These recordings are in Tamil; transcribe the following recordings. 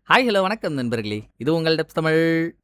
ஹாய் ஹலோ வணக்கம் நண்பர்களே, இது உங்கள் டெப்ஸ் தமிழ்.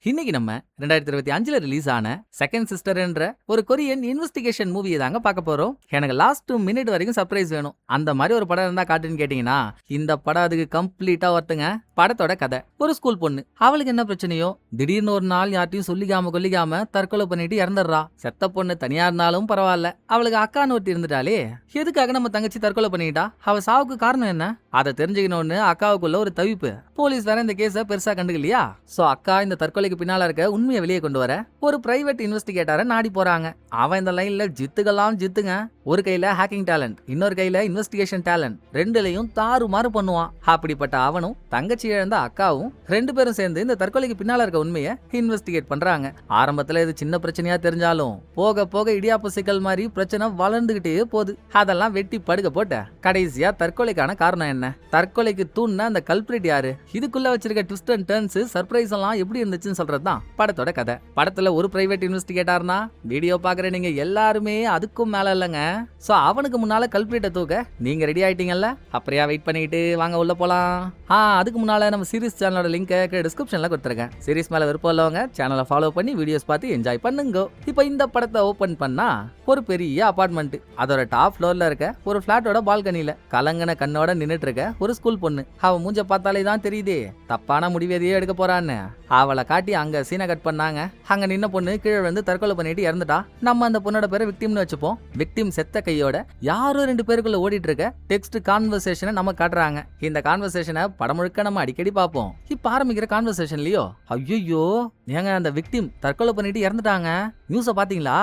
இன்னைக்கு நம்ம 2025ல ரிலீஸ் ஆன செகண்ட் சிஸ்டர் என்ற ஒரு கொரியன் இன்வெஸ்டிகேஷன் மூவியை தாங்க பார்க்க போறோம். எனக்கு லாஸ்ட் மினிட் வரைக்கும் சர்ப்ரைஸ் வேணும், அந்த மாதிரி ஒரு படம் இருந்தா காட்டுன்னு கேட்டீங்கன்னா இந்த படம் அதுக்கு கம்ப்ளீட்டா ஒருத்துங்க. படத்தோட கதை: ஒரு ஸ்கூல் பொண்ணு, அவளுக்கு என்ன பிரச்சனையோ திடீர்னு ஒரு நாள் யார்ட்டையும் சொல்லிக்காம தற்கொலை பண்ணிட்டு இறந்துடுறா. செத்த பொண்ணு தனியா இருந்தாலும் பரவாயில்ல, அவளுக்கு அக்கான்னு ஒருத்தி இருந்துட்டாலே. எதுக்காக நம்ம தங்கச்சி தற்கொலை பண்ணிட்டா? அவ சாவுக்கு காரணம் என்ன? அதை தெரிஞ்சுக்கணும்னு அக்காவுக்குள்ள ஒரு தவிப்பு. போலீஸ் வேற இந்த கேஸ பெருசா கண்டுக்கலையா? சோ அக்கா இந்த தற்கொலைக்கு பின்னால இருக்க உண்மையை வெளியே கொண்டு வர ஒரு பிரைவேட் இன்வெஸ்டிகேட்டரை நாடி போறாங்க. அவன் இந்த லைன்ல ஜித்துங்க. ஒரு கையில ஹேக்கிங் டேலண்ட், இன்னொரு கையில இன்வெஸ்டிகேஷன் டேலண்ட், ரெண்டுலையும் தாறுமாறு பண்ணுவான். அப்படிப்பட்ட அவனும் தங்கச்சி இழந்த அக்காவும் ரெண்டு பேரும் சேர்ந்து இந்த தற்கொலைக்கு பின்னால இருக்க உண்மையை இன்வெஸ்டிகேட் பண்றாங்க. ஆரம்பத்துல இது சின்ன பிரச்சனையா தெரிஞ்சாலும் போக போக இடியாப்பு சிக்கல் மாதிரி பிரச்சனை வளர்ந்துகிட்டே போகுது. அதெல்லாம் வெட்டி படுக்க போட்ட கடைசியா தற்கொலைக்கான காரணம் என்ன, தற்கொலைக்கு தூண்னா அந்த கல்பிரிட் யாரு, இதுக்குள்ள வச்சிருக்க ட்விஸ்ட் அண்ட் டர்ன்ஸ், சர்ப்ரைஸ் எல்லாம் எப்படி இருந்துச்சுன்னு சொல்றதுதான் படத்தோட கதை. படத்துல ஒரு பிரைவேட் இன்வெஸ்டிகேட்டர்னா வீடியோ பாக்குற நீங்க எல்லாருமே அதுக்கும் மேல இல்லங்க. சோ அவனுக்கு முன்னால கல்பிரிட்ட தூக்க நீங்க ரெடி ஆயிட்டீங்கல்ல? அப்படியே வெயிட் பண்ணிட்டு வாங்க உள்ள போலாம். அதுக்கு முன்னால நம்ம சீரிஸ் சேனலோட லிங்க் டிஸ்கிரிப்ஷன்ல கொடுத்துருக்கேன். சீரிஸ் மேல விருப்பம் இல்லவங்க சேனலை ஃபாலோ பண்ணி வீடியோஸ் பார்த்து என்ஜாய் பண்ணுங்க. இப்போ இந்த படத்தை ஓபன் பண்ணா ஒரு பெரிய அபார்ட்மெண்ட், அதோட டாப் ஃப்ளோர்ல இருக்க ஒரு பிளாட்டோட பால்கனில கலங்கன கண்ணோட நின்னுட்டு இருக்க ஒரு ஸ்கூல் பொண்ணு. அவ மூஞ்ச பார்த்தாலே தான் தெரியுதே தப்பான முடிவு எதையோ எடுக்க போறான்னு. அவளை காட்டி அங்க சீனை கட் பண்ணாங்க. அங்க நின்ன பொண்ணு கீழே வந்து தற்கொலை பண்ணிட்டு இறந்துட்டா. நம்ம அந்த பொண்ணோட பேரை விக்டிம்னு வச்சுப்போம். விக்டிம் செத்த கையோட யாரோ ரெண்டு பேருக்குள்ள ஓடிட்டு இருக்க டெக்ஸ்ட் கான்வர்சேஷனை நம்ம காட்டுறாங்க. இந்த கான்வர்சேஷனை படம் முழுக்க நம்ம அடிக்கடி பார்ப்போம். இப்ப ஆரம்பிக்கிற கான்வர்சேஷன்லயோ ஐயோ ஏங்க அந்த விக்டிம் தற்கொலை பண்ணிட்டு இறந்துட்டாங்க, நியூஸ பாத்தீங்களா?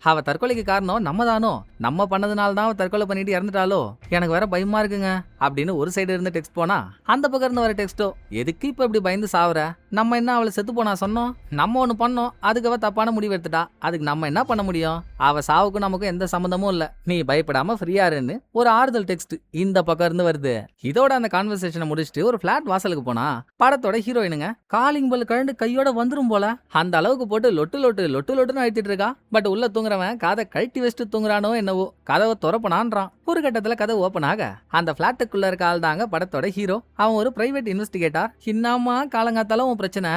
அவ தற்கொலைக்கு காரணம் நம்ம தானோ, நம்ம பண்ணதுனால தான் அவ தற்கொலை பண்ணிட்டு இறந்துட்டாலோ, எனக்கு வேற பயமா இருக்குங்க அப்படின்னு ஒரு சைடு இருந்து டெக்ஸ்ட் போனா அந்த பக்கம் இருந்து வர டெக்ஸ்டோ எதுக்கு இப்ப இப்படி பயந்து சாவுற, நம்ம என்ன அவளை செத்து போனா சொன்னோம், நம்ம ஒண்ணு பண்ணோம் அதுக்கு அவ தப்பான முடிவு எடுத்துட்டா, அதுக்கு நம்ம என்ன பண்ண முடியும், அவ சாவுக்கும் நமக்கும் எந்த சம்பந்தமும் இல்ல, நீ பயப்படாம ஃப்ரீயா இருன்னு ஒரு ஆறுதல் டெக்ஸ்ட் இந்த பக்கம் இருந்து வருது. இதோட அந்த கான்வர்சேஷனை முடிச்சுட்டு ஒரு பிளாட் வாசலுக்கு போனா படத்தோட ஹீரோயினுங்க காலிங் பெல் கழண்டு கையோட வந்துரும் போல. அந்த அளவுக்கு போட்டு லொட்டுன்னு அழுத்திட்டு இருக்கா. பட் உள்ள தூங்குறவன் காதை கழட்டி வச்சுட்டு தூங்குறானோ என்னவோ, கதவை துறப்பனான்றான். ஒரு கட்டத்துல கதை ஓபன் ஆக அந்த பிளாட்டுக்குள்ள இருக்க ஆள் தாங்க படத்தோட ஹீரோ. அவன் ஒரு பிரைவேட் இன்வெஸ்டிகேட்டர். இன்னாமா காலங்காத்தால உன் பிரச்சனை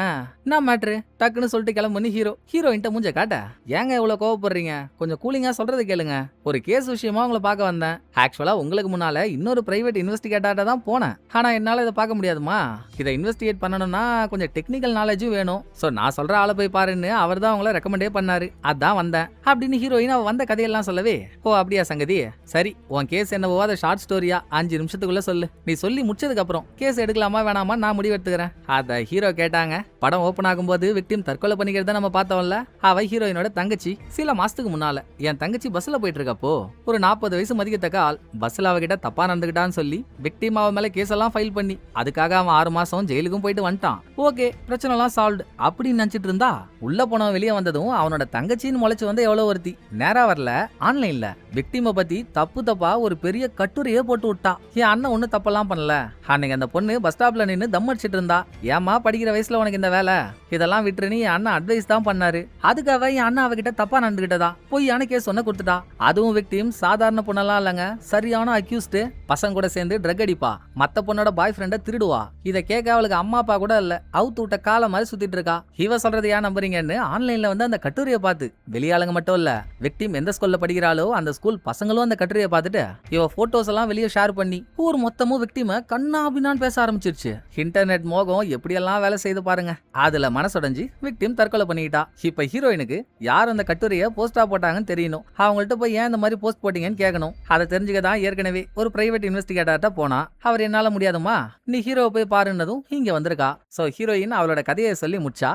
என்ன மேட்ரு டக்குன்னு சொல்லிட்டு கிளம்பு ஹீரோயின்ட்ட மூஞ்ச காட்ட. ஏங்க இவ்வளவு கோவப்படுறீங்க, கொஞ்சம் கூலிங்கா சொல்றது கேளுங்க, ஒரு கேஸ் விஷயமா உங்களை பார்க்க வந்தேன். ஆக்சுவலா உங்களுக்கு முன்னால இன்னொரு பிரைவேட் இன்வெஸ்டிகேட்டர்ட்ட தான் போனேன். ஆனா என்னால இதை பார்க்க முடியாதுமா, இதை இன்வெஸ்டிகேட் பண்ணணும்னா கொஞ்சம் டெக்னிக்கல் நாலேஜும் வேணும். சோ நான் சொல்ற ஆளை போய் பாருன்னு அவர் தான் உங்களை ரெக்கமெண்டே பண்ணாரு, அதான் வந்தேன் அப்படின்னு ஹீரோயின் அவ வந்த கதையெல்லாம் சொல்லவே. ஓ அப்படியா சங்கதி, சரி உன் கேஸ் என்னவோ அதை ஷார்ட் ஸ்டோரியா 5 நிமிஷத்துக்குள்ள சொல்லு, நீ சொல்லி முடிச்சதுக்கு அப்புறம் கேஸ் எடுக்கலாமா வேணாமா நான் முடிவு எடுத்துக்கிறேன். அத ஹீரோ கேட்டாங்க. படம் ஓபன் ஆகும்போது விக்டிம் தற்கொலை பண்ணிக்கிறத நம்ம பார்த்தோம்ல, அவ ஹீரோயினோட தங்கச்சி. சில மாசத்துக்கு முன்னால என் தங்கச்சி பஸ்ல போயிட்டு இருக்கப்போ ஒரு 40 வயசு மதிக்கத்தக்க ஆள் பஸ்ல அவகிட்ட தப்பா நடந்துகிட்டான்னு சொல்லி விக்டிம் அவ மேல கேஸ் எல்லாம் ஃபைல் பண்ணி அதுக்காக அவன் 6 மாசம் ஜெயிலுக்கும் போயிட்டு வந்துட்டான். ஓகே பிரச்சனை எல்லாம் சால்வ்டு அப்படின்னு நினைச்சிட்டு இருந்தா உள்ள போனவன் வெளியே வந்ததும் அவனோட தங்கச்சின்னு முளைச்சு வந்து எவ்வளவு ஒருத்தி நேரா வரல, ஆன்லைன்ல விக்டிமை பத்தி தப்பா ஒரு பெரிய கட்டுரையே போட்டு விட்டா. என் அண்ணன் ஒண்ணு தப்பெல்லாம் பண்ணல, அன்னைக்கு அந்த பொண்ணு பஸ் ஸ்டாப்ல நின்னு தம் அடிச்சிட்டு இருந்தா. ஏமா படிக்கிற வயசுல உனக்கு இந்த வேலை, இதெல்லாம் விட்டுருன்னு என் அண்ணன் அட்வைஸ் தான் பண்ணாரு. அதுக்காக என் அண்ணன் அவகிட்ட தப்பா நடந்துகிட்டதா பொய்யான கேஸ் சொன்ன கொடுத்துட்டா. அதுவும் விக்டிம் சாதாரண பொண்ணெல்லாம் இல்லங்க, சரியான அக்யூஸ்ட். பசங்க கூட சேர்ந்து ட்ரக் அடிப்பா, மத்த பொண்ணோட பாய் ஃப்ரெண்ட திருடுவா. இதை கேட்க அவளுக்கு அம்மா அப்பா கூட இல்ல, அவுத்து விட்ட கால மாதிரி சுத்திட்டு இருக்கா. இவ சொல்றது ஏன் நம்புறீங்கன்னு ஆன்லைன்ல வந்து அந்த கட்டுரையை பார்த்து வெளியாளுங்க மட்டும் இல்ல, விக்டிம் எந்த ஸ்கூல்ல படிக்கிறாளோ அந்த ஸ்கூல் பசங்களும் அந்த கட்டுரையை பார்த்துட்டு இவ போட்டோஸ் எல்லாம் வெளியே ஷேர் பண்ணி ஊர் மொத்தமும் விக்டிம கண்ணா அப்படின்னு பேச ஆரம்பிச்சிருச்சு. இன்டர்நெட் மோகம் எப்படியெல்லாம் வேலை செய்து பாருங்க. அதுல மனசுடைஞ்சு விக்டிம் தற்கொலை பண்ணிட்டா. இப்ப ஹீரோயினுக்கு யார் அந்த கட்டுரையை போஸ்டா போட்டாங்கன்னு தெரியணும். அவங்கள்ட்ட போய் ஏன் இந்த மாதிரி போஸ்ட் போட்டீங்கன்னு கேட்கணும். அதை தெரிஞ்சுக்கதான் ஏற்கனவே ஒரு பிரைவேட் இன்வெஸ்டிகேட்டர்ட்ட போனா அவர் என்னால முடியாதுமா நீ ஹீரோவை போய் பாருன்னதும் இங்க வந்திருக்கா. சோ ஹீரோயின் அவளோட கதையை சொல்லி முடிச்சா.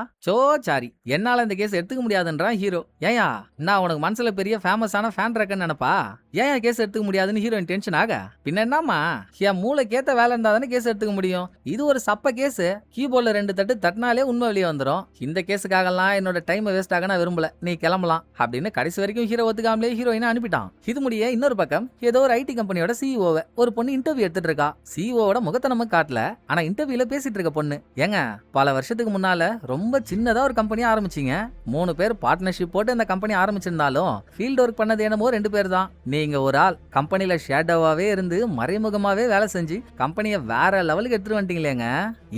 சாரி என்னால இந்த கேஸ் எடுத்துக்க முடியாதுன்றான் ஹீரோ. ஏயா நான் உனக்கு மனசுல பெரிய ஃபேமஸான ஃபேன் இருக்கேன்னு நினைப்பா, ஏன் கேஸ் எடுத்துக்க முடியாதுன்னு ஹீரோயின் டென்ஷன் ஆக. பின்ன என்னமா என் மூளைக்கேத்த வேலை இருந்தா தானே கேஸ் எடுத்துக்க முடியும், இது ஒரு சப்ப கேஸ், கீபோர்ட்ல 2 தட்டு தட்டினாலே உண்மை வெளியே வந்துடும், இந்த கேஸுக்காகலாம் என்னோட டைம் வேஸ்ட் ஆக நான் விரும்பல, நீ கிளம்பலாம் அப்படின்னு கடைசி வரைக்கும் ஹீரோ ஒத்துக்காமலே ஹீரோயினை அனுப்பிட்டான். இது முடிய இன்னொரு பக்கம் ஏதோ ஒரு ஐடி கம்பெனியோட சிஇஓவை ஒரு பொண்ணு இன்டர்வியூ எடுத்துட்டு இருக்கா. சிஇஓட முகத்தை நம்ம காட்டல, ஆனா இன்டர்வியூல பேசிட்டு இருக்க பொண்ணு, ஏங்க பல வருஷத்துக்கு முன்னால ரொம்ப சின்னதா ஒரு கம்பெனி ஆரம்பிச்சீங்க, 3 பேர் பார்ட்னர்ஷிப் போட்டு அந்த கம்பெனி ஆரம்பிச்சிருந்தாலும் ஃபீல்ட் ஒர்க் பண்ணது என்னமோ 2 பேர் தான், நீ நீங்க ஒரு ஆள் கம்பெனில ஷேடோவாவே இருந்து மறைமுகமாவே வேலை செஞ்சு கம்பெனியை வேற லெவலுக்கு எடுத்துட்டு வந்துட்டீங்களேங்க.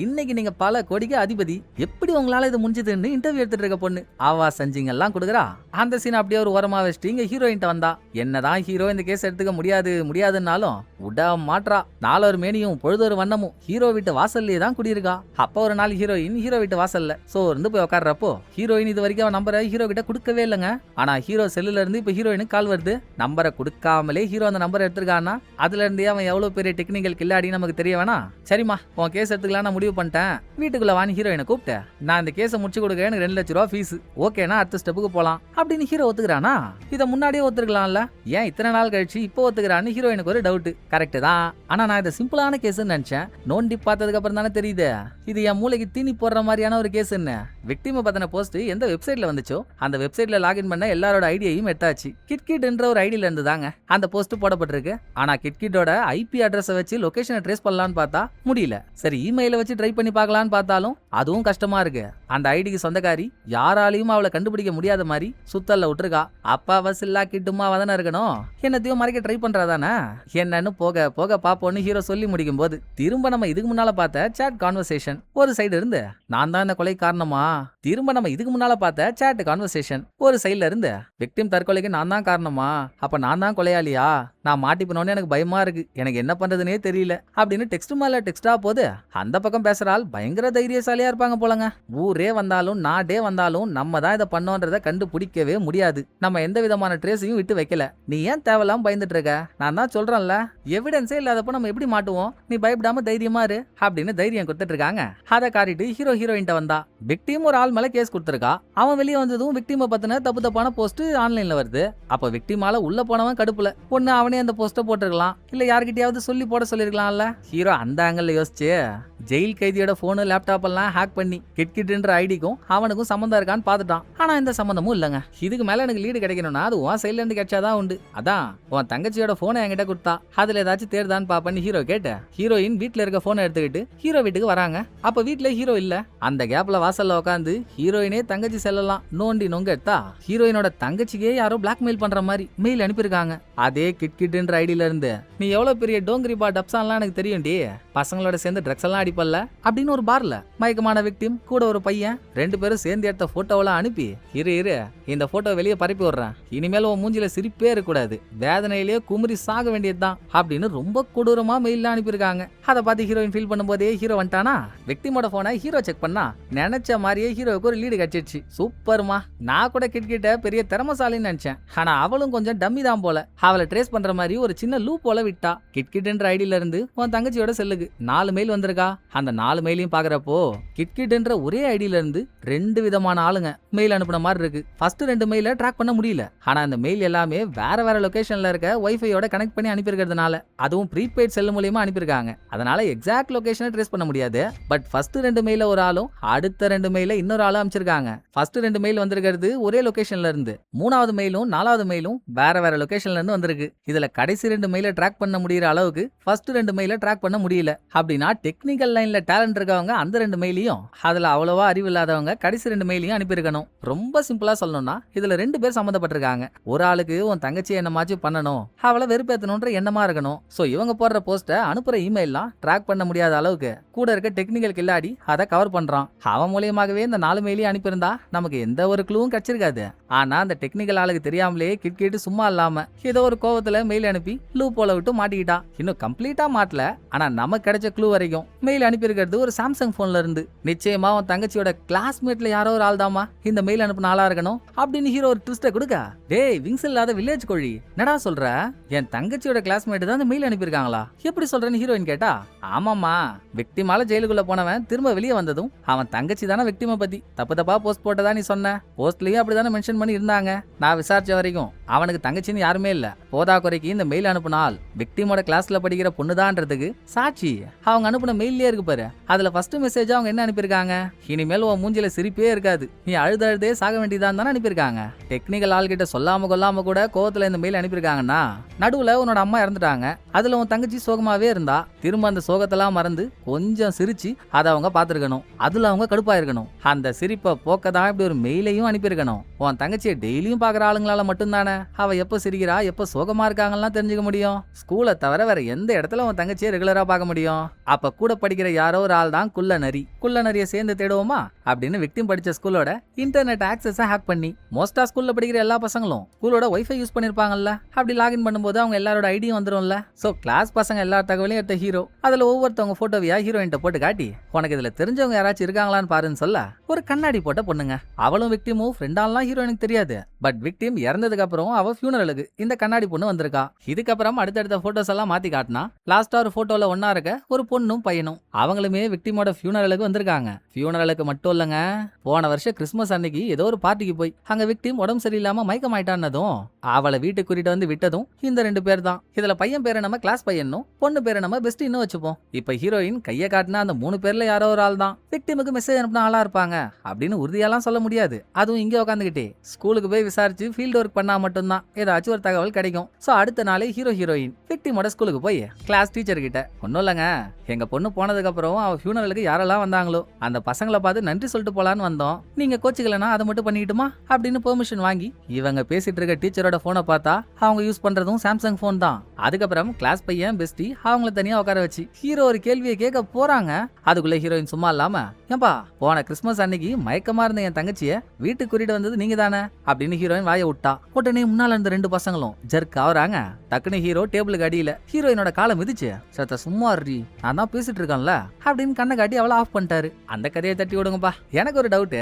இன்னைக்கு நீங்க பல கோடிக்கு அதிபதி. எப்படி உங்களால இது முடிஞ்சதுன்னு இன்டர்வியூ எடுத்துட்டு இருக்க பொண்ணு ஆவா செஞ்சிங்க எல்லாம் கொடுக்குறா. அந்த சீன் அப்படியே ஒரு ஓரமா வச்சுட்டு இங்க ஹீரோயின்ட்ட வந்தா. என்னதான் ஹீரோ இந்த கேஸ் எடுத்துக்க முடியாதுன்னாலும் விட மாட்றா. நாலொரு மேனியும் பொழுதொரு வண்ணமும் ஹீரோ வீட்டு வாசல்லே தான் குடியிருக்கா. அப்ப ஒரு நாள் ஹீரோயின் ஹீரோ வீட்டு வாசல்ல இருந்து போய் உட்கார்றப்போ ஹீரோயின் இது வரைக்கும் அவன் நம்பரை ஹீரோ கிட்ட கொடுக்கவே இல்லைங்க. ஆனா ஹீரோ செல்லுல இருந்து இப்ப ஹீரோயினுக்கு கால் வருது. நம்பரை கொடுக்காமலே ஹீரோ அந்த நம்பரை எடுத்திருக்கான்னா அதுல இருந்தே அவன் எவ்வளவு பெரிய டெக்னிக்கல் கில்லாடி நமக்கு தெரிய வேணா. சரிம்மா உன் கேஸ் எடுத்துக்கலாம் நான் முடிவு பண்ணிட்டேன். வீட்டுக்குள்ள வாணி ஹீரோயினை கூப்பிட்டேன். நான் இந்த கேஸை முடிச்சு கொடுக்க எனக்கு 2 லட்சம் ரூபா ஃபீஸ். ஓகேனா அடுத்த ஸ்டெப்புக்கு போலாம் அப்படின்னு ஹீரோ ஒத்துக்கிறானா. இதை முன்னாடியே ஒத்துக்கலாம்ல, ஏன் இத்தனை நாள் கழிச்சு இப்போ ஒத்துக்கிறான்னு ஹீரோயினுக்கு ஒரு டவுட். கரெக்ட் தான், ஆனா நான் இதை சிம்பிளான கேஸ்ன்னு நினைச்சேன். நோண்டி பார்த்ததுக்கு அப்புறம் தானே தெரியுது இது என் மூளைக்கு தீனி போடுற மாதிரியான ஒரு கேஸ். என்ன விக்டிமை பத்தின போஸ்ட் எந்த வெப்சைட்ல வந்துச்சோ அந்த வெப்சைட்ல லாகின் பண்ண எல்லாரோட ஐடியையும் எடுத்தாச்சு. கிட்கிட் என்ற ஒரு ஐடியில இருந்து தாங்க அந்த போஸ்ட் போடப்பட்டிருக்கு. ஆனா கிட்கிட்டோட ஐபி அட்ரஸை வச்சு லொகேஷனை ட்ரேஸ் பண்ணலான்னு பார்த்தா முடியல. சரி இமெயில வச்சு ட்ரை பண்ணி பார்க்கலான்னு பார்த்தாலும் அதுவும் கஷ்டமா இருக்கு. அந்த ஐடிக்கு சொந்தக்காரி யாராலையும் அவளை கண்டுபிடிக்க முடியாத மாதிரி சுத்தல்ல விட்டுருக்கா. அப்பா வசில்லா கிட்டுமா வதன இருக்கணும், என்னத்தையும் மறைக்க ட்ரை பண்றாதானே. என்னன்னு போக போக பாப்போன்னு ஹீரோ சொல்லி முடிக்கும் போது திரும்ப நம்ம இதுக்கு முன்னால பார்த்த சாட் கான்வர்சேஷன் ஒரு சைடு இருந்து நான் தான் இந்த கொலை காரணமா, திரும்ப நம்ம இதுக்கு முன்னால பார்த்த சாட் கான்வர்சேஷன் ஒரு சைடுல இருந்து விக்டிம் தற்கொலைக்கு நான் தான் காரணமா, அப்ப நான் தான் கொலையாளியா, நான் மாட்டிப்பனோன்னு எனக்கு பயமா இருக்கு, எனக்கு என்ன பண்றதுனே தெரியல அப்படின்னு டெக்ஸ்ட் மேல டெக்ஸ்டா போது அந்த பக்கம் பேசுற ஆள் பயங்கர தைரியசாலியா இருப்பாங்க போலங்க. ஊரே வந்தாலும் நாடே வந்தாலும் நம்ம தான் இதை பண்ணோன்றத கண்டுபிடிக்கவே முடியாது. நம்ம எந்த விதமான ட்ரேஸையும் விட்டு வைக்கல. நீ ஏன் தேவையில்லாம பயந்துட்டு இருக்க, நான் தான் சொல்றேன்ல எவிடன்ஸே இல்லாதப்ப நம்ம எப்படி மாட்டுவோம், நீ பயப்படாம தைரியமா இரு அப்படின்னு தைரியம் கொடுத்துட்டு இருக்காங்க. அதை காட்டிட்டு ஹீரோயின்ட்ட வந்தா. விக்டிம் ஒரு ஆள் மேல கேஸ் கொடுத்திருக்கா. அவன் வெளியே வந்ததும் விக்டிமை பத்தின தப்பான போஸ்ட் ஆன்லைன்ல வருது. அப்ப விக்டிமால உள்ள போனவன் கடுப்புல ஒன்னு அவனே அந்த போஸ்ட போட்டிருக்கலாம், இல்ல யார்கிட்டயாவது சொல்லி போட சொல்லிருக்கலாம்ல. ஹீரோ அந்த ஆங்கிள் யோசிச்சு ஜெயில் கைதியோட போனு லேப்டாப் எல்லாம் ஹேக் பண்ணி கிட்கிட்ன்ற ஐடிக்கும் அவனுக்கும் சம்பந்தம் இருக்கான்னு பாத்துட்டான். ஆனா இந்த சம்பந்தமும் இல்லங்க. இதுக்கு மேல எனக்கு லீடு கிடைக்கணும்னா அது உன் சைட்ல இருந்து கிடைச்சாதான் உண்டு. அதான் உன் தங்கச்சியோட போனை என்கிட்ட கொடுத்தா அதுல ஏதாச்சும் தேர்தான்னு பாப்பன்னு ஹீரோ கேட்ட. ஹீரோயின் வீட்டுல இருக்க போனை எடுத்துக்கிட்டு ஹீரோ வீட்டுக்கு வராங்க. அப்ப வீட்டுல ஹீரோ இல்ல. அந்த கேப்ல வாசல்ல உட்காந்து ஹீரோயினே தங்கச்சி செல்லலாம் நோண்டி நொங்க எடுத்தா ஹீரோயினோட தங்கச்சிக்கே யாரோ பிளாக்மெயில் பண்ற மாதிரி மெயில் அனுப்பியிருக்காங்க. அதே கிட்கிட்ன்ற ஐடியில இருந்து நீ எவ்வளவு பெரிய டோங்கிரிபா டப்ஸான்லாம் எனக்கு தெரியும் டி, பசங்களோட சேர்ந்து ட்ரக்ஸ் எல்லாம் அடிப்பல்ல அப்படின்னு ஒரு பார்ல மயக்கமான விக்டிம் கூட ஒரு பையன் 2 பேரும் சேர்ந்து எடுத்த போட்டோவெல்லாம் அனுப்பி இரு இந்த போட்டோ வெளியே பரப்பி விடுறேன், இனிமேல உன் மூஞ்சில சிரிப்பே இருக்கக்கூடாது, வேதனையிலேயே குமரி சாக வேண்டியதுதான் அப்படின்னு ரொம்ப கொடூரமா மெயில அனுப்பியிருக்காங்க. அதை பார்த்து ஹீரோயின் ஃபீல் பண்ணும்போதே ஹீரோ வந்துட்டானா. விக்டிமோட போனை ஹீரோ செக் பண்ணா நினைச்ச மாதிரியே ஹீரோவுக்கு ஒரு லீடு கிடைச்சிருச்சு. சூப்பர்மா, நான் கூட கிட்கிட்ட பெரிய திறமசாலின்னு நினைச்சேன். ஆனா அவளும் கொஞ்சம் டம்மி தான் போல. அவளை ட்ரேஸ் பண்ற மாதிரி ஒரு சின்ன லூப் போல விட்டா. கிட்கிட்ன்ற ஐடியில இருந்து உன் தங்கச்சியோட செல்லுக்கு 4 மெயில் வந்திருக்கா. அந்த 4 மெயிலையும் பாக்குறப்போ கிட்கிட்ன்ற ஒரே ஐடியில இருந்து 2 விதமான ஆளுங்க மெயில் அனுப்புன மாதிரி இருக்கு. ஃபர்ஸ்ட் 2 மெயில ட்ராக் பண்ண முடியல. ஆனா அந்த மெயில் எல்லாமே வேற லொகேஷன்ல இருக்க வைஃபையோட கனெக்ட் பண்ணி அனுப்பியிருக்கிறதுனால அதுவும் ப்ரீபெய்ட் செல் மூலமா அனுப்பியிருக்காங்க. அதனால எக்ஸாக்ட் லொகேஷனை ட்ரேஸ் பண்ண முடியாது. பட் ஃபர்ஸ்ட் 2 மெயில ஒரு ஆளும் அடுத்த 2 மெயில இன்னொரு ஆளும் அமைச்சிருக்காங்க. ஃபர்ஸ்ட் 2 மெயில் வந்திருக்கிறது ஒரே லொகேஷன்ல இருந்து, 3வது மெயிலும் 4வது மெயிலும் வேற லொகேஷன்ல இருந்து வந்திருக்கு. இதுல கடைசி 2 மெயில ட்ராக் பண்ண முடியற அளவுக்கு ஃபர்ஸ்ட் 2 மெயில ட்ராக் பண்ண முடியல. அப்படின்னா டெக்னிக்கல் லைன்ல டேலண்ட் இருக்கவங்க அந்த 2 மெயிலையும், அதுல அவ்வளவா அறிவு இல்லாதவங்க கடைசி 2 மெயிலையும் அனுப்பியிருக்கணும். ரொம்ப சிம்பிளா சொல்லணும்னா இதுல 2 பேர் சம்மந்தப்பட்டிருக்காங்க. ஒரு ஆளுக்கு உன் தங்கச்சி என்னமாச்சும் பண்ணணும், அவளை வெறுப்பேத்தணும்ன்ற எண்ணமா இருக்கணும். சோ இவங்க போடுற போஸ்ட அனுப்புற இமெயிலாம் ட்ராக் பண்ண முடியாத அளவுக்கு கூட இருக்க டெக்னிக்கல் கில்லாடி அதை கவர் பண்றான். அவன் மூலியமாகவே இந்த 4 மெயிலையும் அனுப்பியிருந்தா நமக்கு எந்த ஒரு க்ளூவும் கிடைச்சிருக்காது. ஆனா அந்த டெக்னிக்கல் ஆளுக்கு தெரியாமலே கிட்கிட்டு சும்மா இல்லாம ஏதோ ஒரு கோவத்துல மெயில் அனுப்பி லூப் போல விட்டு மாட்டிக்கிட்டா. இன்னும் கம்ப்ளீட்டா மாட்டல, ஆனா நமக்கு கிடைச்ச க்ளூ வரைக்கும் மெயில் அனுப்பியிருக்கிறது ஒரு சாம்சங் போன்ல இருந்து. நிச்சயமா உன் தங்கச்சியோட கிளாஸ்மேட்ல யாரோ ஒரு ஆள் தாமா இந்த மெயில் அனுப்பின ஆளா இருக்கணும் அப்படின்னு ஹீரோ ஒரு ட்விஸ்ட கொடுக்க. டேய் விங்ஸ் இல்லாத வில்லேஜ் கோழி, என்னடா சொல்ற, என் தங்கச்சியோட கிளாஸ்மேட் தான் இந்த மெயில் அனுப்பியிருக்காங்களா, எப்படி சொல்றேன்னு ஹீரோயின் கேட்டா. ஆமாமா, விக்டிமால ஜெயிலுக்குள்ள போனவன் திரும்ப வெளியே வந்ததும் அவன் தங்கச்சி தானே விக்டிமை பத்தி தப்பா போஸ்ட் போட்டதா நீ சொன்ன. போஸ்ட்லயும் அப்படிதானே மென்ஷன் பண்ணி இருந்தாங்க. நான் விசாரிச்ச வரைக்கும் அவனுக்கு தங்கச்சின்னு யாருமே இல்ல. போதா குறைக்கு இந்த மெயில் அனுப்புனால் விக்டிமோட கிளாஸ்ல படிக்கிற பொண்ணுதான்றதுக்கு சாட்சி அவங்க அனுப்பின மெயிலே இருக்கு பாரு. அதுல ஃபர்ஸ்ட் மெசேஜ் அவங்க என்ன அனுப்பியிருக்காங்க, இனிமேல் உன் மூஞ்சில சிரிப்பே இருக்காது, நீ அழுதே சாக வேண்டியதான் தானே அனுப்பியிருக்காங்க. டெக்னிக்கல் ஆள் கிட்ட சொல்லாம கொல்லாம கூட கோவத்துல இந்த மெயில் அனுப்பியிருக்காங்கன்னா, நடுவுல உன்னோட அம்மா இறந்துட்டாங்க, அதுல உன் தங்கச்சி சோகமாவே இருந்தா, திரும்ப அந்த சோகத்தெல்லாம் மறந்து கொஞ்சம் சிரிச்சு அதை அவங்க பார்த்துருக்கணும். அதுல அவங்க கடுப்பாயிருக்கணும். அந்த சிரிப்பை போக்க தான் இப்படி ஒரு மெயிலையும் அனுப்பியிருக்கணும். உன் தங்கச்சியை டெய்லியும் பாக்குற ஆளுங்களால மட்டும்தானே அவ எப்ப சிரிக்கிறா எப்ப சோகமா இருக்காங்கலாம் தெரிஞ்சுக்க முடியும். ஸ்கூலை தவிர வேற எந்த இடத்துல உன் தங்கச்சியை ரெகுலரா பார்க்க முடியும்? அப்ப கூட படிக்கிற யாரோ ஒரு ஆள் தான் குள்ள நரியை சேர்ந்து தேடுவோமா அப்படின்னு விக்டிம் படிச்ச ஸ்கூலோட இன்டர்நெட் ஆக்சஸ ஹேக் பண்ணி, மோஸ்டா ஸ்கூல்ல படிக்கிற எல்லா பசங்களும் ஸ்கூலோட வைஃபை யூஸ் பண்ணிருப்பாங்கல்ல, அப்படி லாகின் பண்ணும்போது அவங்க எல்லாரோட ஐடியும் வந்துரும்ல. சோ கிளாஸ் பசங்க எல்லா தகவலையும் எடுத்த ஹீரோ அதுல ஒவ்வொருத்தவங்க போட்டோவையா ஹீரோயின்ட்ட போட்டு காட்டி, உனக்கு இதுல தெரிஞ்சவங்க யாராச்சும் இருக்காங்களான்னு பாருன்னு சொல்ல, ஒரு கண்ணாடி போட்ட பொண்ணுங்க, அவளும் விக்டிமும் ஃப்ரெண்டாலாம் ஹீரோயினுக்கு தெரியாது. பட் விக்டிம் இறந்ததுக்கு அப்புறம் அவ ஃபியூனரலுக்கு இந்த கண்ணாடி பொண்ணு வந்திருக்கா. இதுக்கப்புறம் அடுத்தடுத்த போட்டோஸ் எல்லாம் மாத்தி காட்டினா, லாஸ்டா ஒரு போட்டோல ஒன்னா இருக்க ஒரு பொண்ணும் பையனும் அவங்களுமே விக்டிமோட ஃபியூனரலுக்கு வந்திருக்காங்க. ஃபியூனரலுக்கு மட்டும் இல்லங்க, போன வருஷம் கிறிஸ்மஸ் அன்னைக்கு ஏதோ ஒரு பார்ட்டிக்கு போய் அங்க விக்டிம் உடம்பு சரியில்லாம மயக்கமாயிட்டான்னதும் அவளை வீட்டுக்கு கூட்டிட்டு வந்து விட்டதும் இந்த 2 பேர் தான். இதுல பையன் பேரை நம்ம கிளாஸ் பையனும் பொண்ணு பேரை நம்ம பெஸ்டின்னு வச்சுப்போம். இப்ப ஹீரோயின் கையை காட்டினா அந்த 3 பேர்ல யாரோ ஒரு ஆள் தான் விக்டிமுக்கு மெசேஜ் அனுப்பின ஆளா இருப்பாங்க அப்படின்னு உறுதியெல்லாம் சொல்ல முடியாது. அதுவும் இங்கே உட்காந்துக்கிட்டே ஸ்கூலுக்கு போய் விசாரிச்சு ஃபீல்டு ஒர்க் பண்ணா மட்டும்தான் ஏதாச்சும் ஒரு தகவல் கிடைக்கும். சோ அடுத்த நாளே ஹீரோயின் விக்டிமோட ஸ்கூலுக்கு போய் கிளாஸ் டீச்சர் கிட்ட, ஒன்னும் இல்லங்க, எங்க பொண்ணு போனதுக்கு அப்புறம் அவ ஃபியூனரலுக்கு யாரெல்லாம் வந்தாங்களோ அந்த பசங்களை பார்த்து நன்றி சொல்லிட்டு போலான்னு வந்தோம், நீங்க கோச்சிக்கலனா அதை மட்டும் பண்ணிட்டுமா அப்படின்னு பெர்மிஷன் வாங்கி இவங்க பேசிட்டு இருக்க டீச்சரோட போனை பார்த்தா அவங்க யூஸ் பண்றதும் சாம்சங் போன் தான். அதுக்கப்புறம் கிளாஸ் பையன் பெஸ்டி அவங்கள தனியா உட்கார வச்சு ஹீரோ ஒரு கேள்வியை கேட்க போறாங்க. அதுக்குள்ள ஹீரோயின் சும்மா இல்லாம, ஏன்பா போன கிறிஸ்மஸ் அன்னைக்கு மயக்கமா இருந்த என் தங்கச்சிய வீட்டுக்கு கூட்டிட்டு வந்தது நீங்க தானே அப்படின்னு ஹீரோயின் வாய விட்டா. உடனே முன்னால இருந்த 2 பசங்களும் ஜர்க் ஆவறாங்க. டக்குனு ஹீரோ டேபிளுக்கு அடியில ஹீரோயினோட காலை மிதிச்சு, சத்த சும்மா இருடி, நான் தான் பேசிட்டு இருக்கேன்ல அப்படின்னு கண்ணை காட்டி அவளை ஆஃப் பண்ணிட்டாரு. அந்த கதையை தட்டி விடுங்கப்பா. எனக்கு ஒரு டவுட்,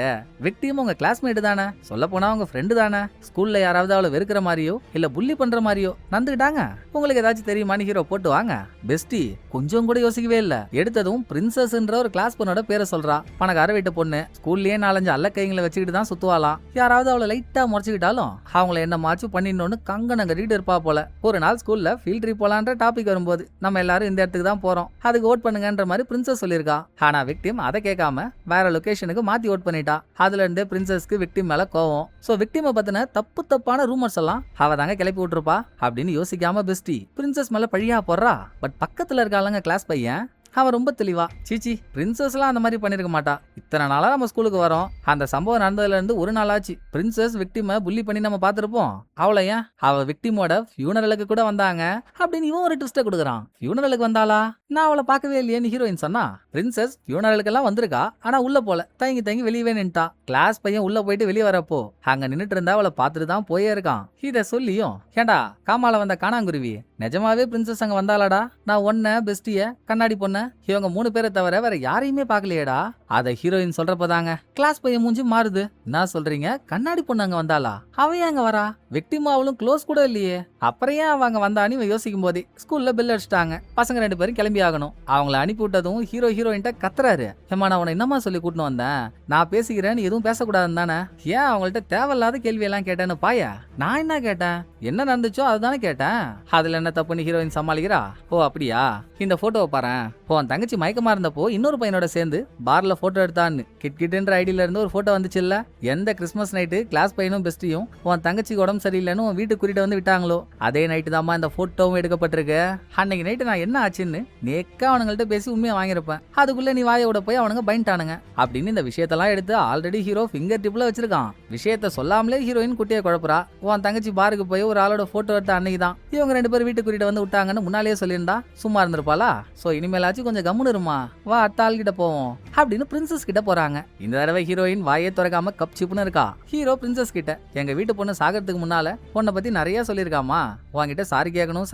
விக்டிம் உங்க கிளாஸ்மேட் தானே, சொல்ல போனா உங்க ஃப்ரெண்டு தானே, ஸ்கூல்ல யாராவது அவளை வெறுக்கிற மாதிரியோ இல்ல புள்ளி பண்ற மாதிரியோ நடந்துக்கிட்டாங்க, உங்களுக்கு ஏதாச்சும் தெரியுமான்னு ஹீரோ போட்டு வாங்க. பெஸ்டி கொஞ்சம் கூட யோசிக்கவே இல்ல, எடுத்ததும் பிரின்சஸ்ன்ற ஒரு கிளாஸ் பொண்ணோட பேரை சொல்றா. பணக்கார வீட்டு பொண்ணு, ஸ்கூல்லயே 4-5 அல்ல கைங்களை வச்சுக்கிட்டு தான் சுத்துவாலாம். யாராவது அவளை லைட்டா முறைச்சுக்கிட்டாலும் அவங்கள என்ன மாச்சு பண்ணிடணும்னு கங்கணம் கட்டிட்டு இருப்பா போல. ஒரு நாள் ஸ்கூல்ல ஃபீல்ட் ட்ரிப் போலான்ற டாபிக் வரும்போது, நம்ம எல்லாரும் இந்த இடத்துக்கு தான் போறோம், அதுக்கு ஓட் பண்ணுங்கன்ற மாதிரி பிரின்சஸ் சொல்லியிருக்கா. ஆனா விக்டிம் அதை கேட்காம வேற லொகேஷனுக்கு மாத்தி ஓட் பண்ணிட்டா. அதுல இருந்து பிரின்சஸ்க்கு விக்டிம் மேல கோவம். சோ விக்டிமை பத்தின தப்பான ரூமர்ஸ் எல்லாம் அவ தாங்க கிளப்பி விட்டுருப்பா அப்படின்னு யோசிக்காம பெஸ்டி பிரின்சஸ் மேல பழியா போடுறா. பட் பக்கத்துல இருக்காளுங்க கிளாஸ் பையன், அவன் ரொம்ப தெளிவா, சீச்சி பிரின்சஸ் எல்லாம் அந்த மாதிரி பண்ணிருக்க மாட்டா, இத்தனை நாளா நம்ம ஸ்கூலுக்கு வரோம், அந்த சம்பவம் நடந்ததுல இருந்து ஒரு நாள் ஆச்சு, பிரின்சஸ் விக்டிமை புள்ளி பண்ணி நம்ம பாத்துருப்போம், அவளை ஏன் அவ விக்டிமோட ஃபியூனரலுக்கு கூட வந்தாங்க அப்படின்னு இவன் ஒரு ட்விஸ்ட கொடுக்குறான். ஃபியூனரலுக்கு வந்தாளா, நான் அவளை பார்க்கவே இல்லையேன்னு ஹீரோயின் சொன்னா. பிரின்சஸ் ஃபியூனரலுக்கு எல்லாம் வந்திருக்கா, ஆனா உள்ள போல, தயங்கி வெளியவே நின்ட்டா. கிளாஸ் பையன் உள்ள போயிட்டு வெளியே வரப்போ அங்க நின்னுட்டு இருந்தா அவளை பார்த்துட்டு தான் போயே இருக்கான். இத சொல்லியும், ஏண்டா காமால வந்த காணாங்குருவி, நிஜமாவே பிரின்சஸ் அங்க வந்தாளாடா, நான் ஒன்ன பெஸ்டிய கண்ணாடி பொண்ண இவங்க 3 பேரை தவிர வேற யாரையுமே பாக்கலையேடா. அத ஹீரோயின் சொல்றப்பதாங்க கிளாஸ் பையன் மூஞ்சி மாறுது. என்ன சொல்றீங்க, கண்ணாடி பொண்ணு அங்க வந்தாளா, அவ அங்க வரா, விக்டிம் அவளும் க்ளோஸ் கூட இல்லையே, அப்புறம் ஏன் அவங்க வந்தான்னு யோசிக்கும் போதே ஸ்கூல்ல பெல் அடிச்சிட்டாங்க. பசங்க 2 பேரும் கிளம்பி ஆகணும். அவங்கள அனுப்பி விட்டதும் ஹீரோயின்ட்ட கத்துறாரு, ஏமா நான் உன்னை என்னமா சொல்லி கூட்டின்னு வந்தேன், நான் பேசிக்கிறேன்னு எதுவும் பேசக்கூடாதுன்னு தானே, ஏன் அவங்கள்ட்ட தேவையில்லாத கேள்வி எல்லாம் கேட்டேன்னு பாயா, நான் என்ன கேட்டேன், என்ன நடந்துச்சோ அதுதானே கேட்டேன், அதுல என்ன தப்புன்னு ஹீரோயின் சமாளிக்கிறா. ஓ அப்படியா, இந்த போட்டோவை பாரு, உன் தங்கச்சி மயக்கமா இருந்தப்போ இன்னொரு பையனோட சேர்ந்து பார்ல போட்டோ எடுத்தான்னு கிட்கிட்ன்ற ஐடியில இருந்து ஒரு போட்டோ வந்துச்சு இல்ல, எந்த கிறிஸ்மஸ் நைட்டு கிளாஸ் பையனும் பெஸ்டியும் உன் தங்கச்சிக்கு உடம்பு சரியில்லைன்னு உன் வீட்டுக்கு கூட்டிட்டு வந்து விட்டாங்களோ அதே நைட்டு தாமா இந்த போட்டோவும் எடுக்கப்பட்டிருக்கு. அன்னைக்கு நைட்டு நான் என்ன ஆச்சுன்னு நேக்கா அவனுங்கள்ட்ட பேசி உண்மையை வாங்கியிருப்பேன், அதுக்குள்ள நீ வாயோட போய் அவனுங்க பயன்ட்டானுங்க அப்படின்னு இந்த விஷயத்தெல்லாம் எடுத்து ஆல்ரெடி ஹீரோ ஃபிங்கர் டிப்ல வச்சிருக்கான். விஷயத்த சொல்லாமலே ஹீரோயின் குட்டியை குழப்புறா. உன் தங்கச்சி பாருக்கு போய் ஒரு ஆளோட போட்டோ எடுத்த அன்னைக்கு தான் இவங்க 2 பேரும் வீட்டுக்கு கூட்டிட்டு வந்து விட்டாங்கன்னு முன்னாலேயே சொல்லியிருந்தா சும்மா இருந்திருப்பாளா. சோ இனிமேலாச்சும் கொஞ்சம் கம்முன்னு இருமா, வா அடுத்த ஆள் கிட்ட போவோம் அப்படின்னு பிரின்சஸ் கிட்ட போறாங்க. இந்த தடவை ஹீரோயின் வாயே திறக்காம கப் சிப்புன்னு இருக்கா. ஹீரோ பிரின்சஸ் கிட்ட, எங்க வீட்டு பொண்ணு சாகிறதுக்கு முன்னால உன்னை பத்தி நிறைய சொல்லியிருக்காமா, உன்கிட்ட சாரி கேட்கணும்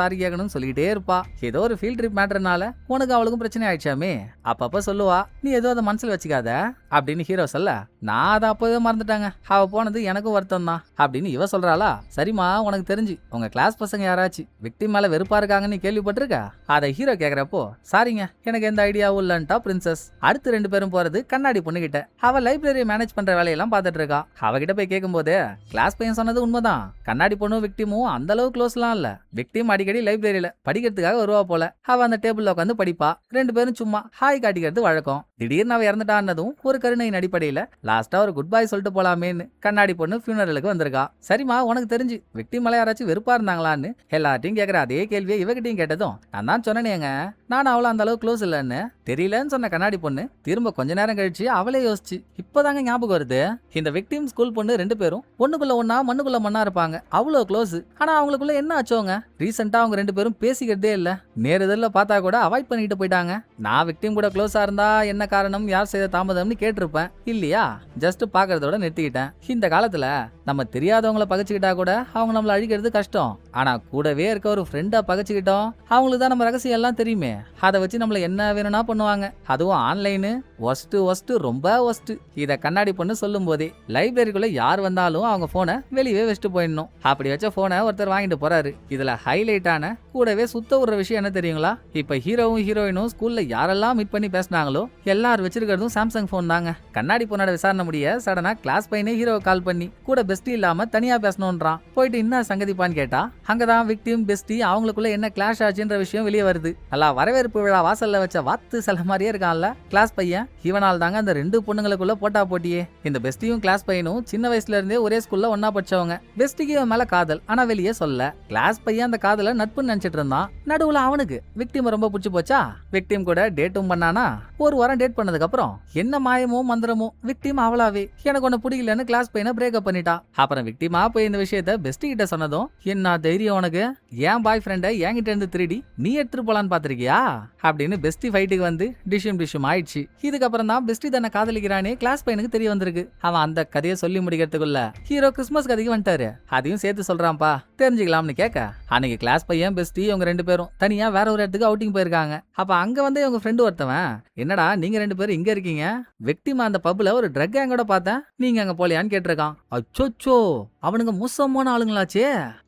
சொல்லிக்கிட்டே இருப்பா, ஏதோ ஒரு ஃபீல்ட் ட்ரிப் மேட்டர்னால உனக்கு அவளுக்கும் பிரச்சனை ஆயிடுச்சாமே, அப்பப்ப சொல்லுவா, நீ ஏதோ அதை மனசுல வச்சுக்காத அப்படின்னு ஹீரோ சொல்ல, நான் அதை அப்பவே மறந்துட்டாங்க, அவ போனது எனக்கும் வருத்தம் தான் அப்படின்னு இவ சொல்றாளா. சரிமா, உனக்கு தெரிஞ்சு உங்க கிளாஸ் பசங்க யாராச்சும் விக்டிம் மேல வெறுப்பா இருக்காங்கன்னு கேள்விப்பட்டிருக்கா. அதை ஹீரோ கேக்குறப்போ, சாரிங்க எனக்கு எந்த ஐடியாவும் இல்லன்ட்டா பிரின்சஸ். அடுத்து 2 பேரும் போறது கண்ணாடி பொண்ணு கிட்ட. அவ லைப்ரரி மேனேஜ் பண்ற வேலையெல்லாம் பாத்துட்டு இருக்கா. அவகிட்ட போய் கேட்கும்போது கிளாஸ் பையன் சொன்னது உண்மைதான். கண்ணாடி பொண்ணும் விக்டிமும் அந்த அளவு க்ளோஸ்லாம் இல்ல. விக்டிம் அடிக்கடி லைப்ரரியில படிக்கிறதுக்காக வருவா போல. அவ அந்த டேபிள்ல உட்காந்து படிப்பா. 2 பேரும் சும்மா ஹாய் காட்டிக்கிறது வழக்கம். திடீர்னு அவ இறந்துட்டான்னதும் ஒரு கருணையின் அடிப்படையில லாஸ்டா ஒரு குட் பை சொல்லிட்டு போலாமேன்னு கண்ணாடி பொண்ணு ஃபியூனரலுக்கு வந்திருக்கா. சரிமா, உனக்கு தெரிஞ்சு விக்டிம் மேல யாராச்சும் வெறுப்பா இருந்தாங்களான்னு எல்லார்ட்டையும் கேட்கற அதே கேள்வியை இவகிட்டையும் கேட்டதும் நான் தான் சொன்னேங்க, நான் அவள அந்த அளவு க்ளோஸ் இல்லன்னு. தெரியலன்னு சொன்ன கண்ணாடி பொண்ணு திரும்ப கொஞ்ச நேரம் கழிச்சு அவளே யோசிச்சு இப்பதாங்க ஞாபகம் வருது, இந்த விக்டிம் ஸ்கூல் பொண்ணு 2 பேரும் ஒண்ணுக்குள்ள ஒண்ணா மண்ணுக்குள்ள மண்ணா இருப்பாங்க. அவ்வளோ க்ளோஸ். ஆனா அவங்களுக்குள்ள என்ன ஆச்சோங்க, ரீசெண்டா அவங்க 2 பேரும் பேசிக்கிறதே இல்ல. நேரில் பார்த்தா கூட அவாய்ட் பண்ணிட்டு போயிட்டாங்க. நான் விக்டிம் கூட க்ளோஸா இருந்தா என்ன காரணம், யார் செய்த தாமதம்னு கேட்டிருப்பேன் இல்லையா. ஜஸ்ட் பாக்குறதோட நிறுத்திக்கிட்டேன். இந்த காலத்துல நம்ம தெரியாதவங்களை பகச்சுக்கிட்டா கூட அவங்க நம்மள அழிக்கிறது கஷ்டம். ஆனா கூடவே இருக்க ஒரு ஃப்ரெண்டா பகச்சுக்கிட்டோம், அவங்களுக்கு தான் நம்ம ரகசியம் எல்லாம் தெரியுமே. அதை வச்சு நம்மள என்ன வேணும்னா பண்ணுவாங்க. அதுவும் ஆன்லைனு ஒஸ்ட் ரொம்ப ஒஸ்ட். இத கண்ணாடி பொண்ணு சொல்லும் போதே லைப்ரரிக்குள்ள யார் வந்தாலும் அவங்க போனை வெளியே வச்சுட்டு போயிடணும். அப்படி வச்ச போனை ஒருத்தர் வாங்கிட்டு போறாரு. இதுல ஹைலைட்டான கூடவே சுத்த விடுற விஷயம் என்ன தெரியுங்களா, இப்ப ஹீரோவும் ஹீரோயினும் ஸ்கூல்ல யாரெல்லாம் மீட் பண்ணி பேசினாங்களோ எல்லாரும் வச்சிருக்கிறதும் சாம்சங் போன் தாங்க. கண்ணாடி பொண்ணோட விசாரணை முடிய சடனா கிளாஸ் பையனே ஹீரோவை கால் பண்ணி கூட பெஸ்டி இல்லாம தனியா பேசணும்ன்றான். போயிட்டு என்ன சங்கதிப்பான்னு கேட்டா அங்கதான் விக்டிம் பெஸ்டி அவங்களுக்குள்ள என்ன கிளாஷ் ஆச்சுன்ற விஷயம் வெளியே வருது. நல்லா வரவேற்பு விழா வாசல்ல வச்ச வாத்து சில மாதிரியே இருக்கான்ல கிளாஸ் பையன். இவனால் தாங்க அந்த 2 பொண்ணுங்களுக்குள்ள போட்டா போட்டியே. இந்த பெஸ்டியும் கிளாஸ் பையனும் சின்ன வயசுல இருந்தே ஒரே ஸ்கூல்ல ஒன்னா படிச்சவங்க. பெஸ்டிக்கு இவன் மேல காதல், ஆனா வெளியே சொல்ல. கிளாஸ் பையன் அந்த காதல நட்புன்னு நினைச்சிட்டு இருந்தான். நடுவுல அவனுக்கு விக்டிம் ரொம்ப பிடிச்சு போச்சா. விக்டிம் கூட டேட்டும் பண்ணானா. ஒரு வாரம் டேட் பண்ணதுக்கு அப்புறம் என்ன மாயமோ மந்திரமோ விக்டிம் அவளாவே எனக்கு ஒன்னு பிடிக்கலன்னு கிளாஸ் பையனை பிரேக்கப் பண்ணிட்டா. அப்புறம் விக்டிமா போய் இந்த விஷயத்த பெஸ்டி கிட்ட சொன்னதும் என்ன தைரியம் உனக்கு, என் பாய் ஃப்ரெண்டை என்கிட்ட இருந்து திருடி நீ எடுத்துட்டு போலான்னு பாத்திருக்கியா அப்படின்னு பெஸ்டி ஃபைட்டுக்கு வந்து டிஷும் ஆயிடுச்சு. இதுக்கப்புறம் தான் பெஸ்டி தன்னை காதலிக்கிறானே கிளாஸ் பையனுக்கு தெரிய வந்திருக்கு. அவன் அந்த கதையை சொல்லி முடிக்கிறதுக்குள்ள ஹீரோ கிறிஸ்மஸ் கதைக்கு வந்துட்டாரு. அதையும் சேர்த்து சொல்றான்ப்பா, தெரிஞ்சுக்கலாம்னு கேட்க அன்னைக்கு கிளாஸ் பையன் பெஸ்டி இவங்க 2 பேரும் தனியா வேற ஒரு இடத்துக்கு அவுட்டிங் போயிருக்காங்க. அப்ப அங்க வந்து இவங்க ஃப்ரெண்டு ஒருத்தவன், என்னடா நீங்க 2 பேரும் இங்க இருக்கீங்க, விக்டிம் அந்த பப்ல ஒரு ட்ரக் கேங்கோட பார்த்தேன், நீங்க அங்க போலியான்னு கேட்டிருக்கான். அச்சோச்சோ, அவனுங்க மோசமான ஆளுங்களாச்சே,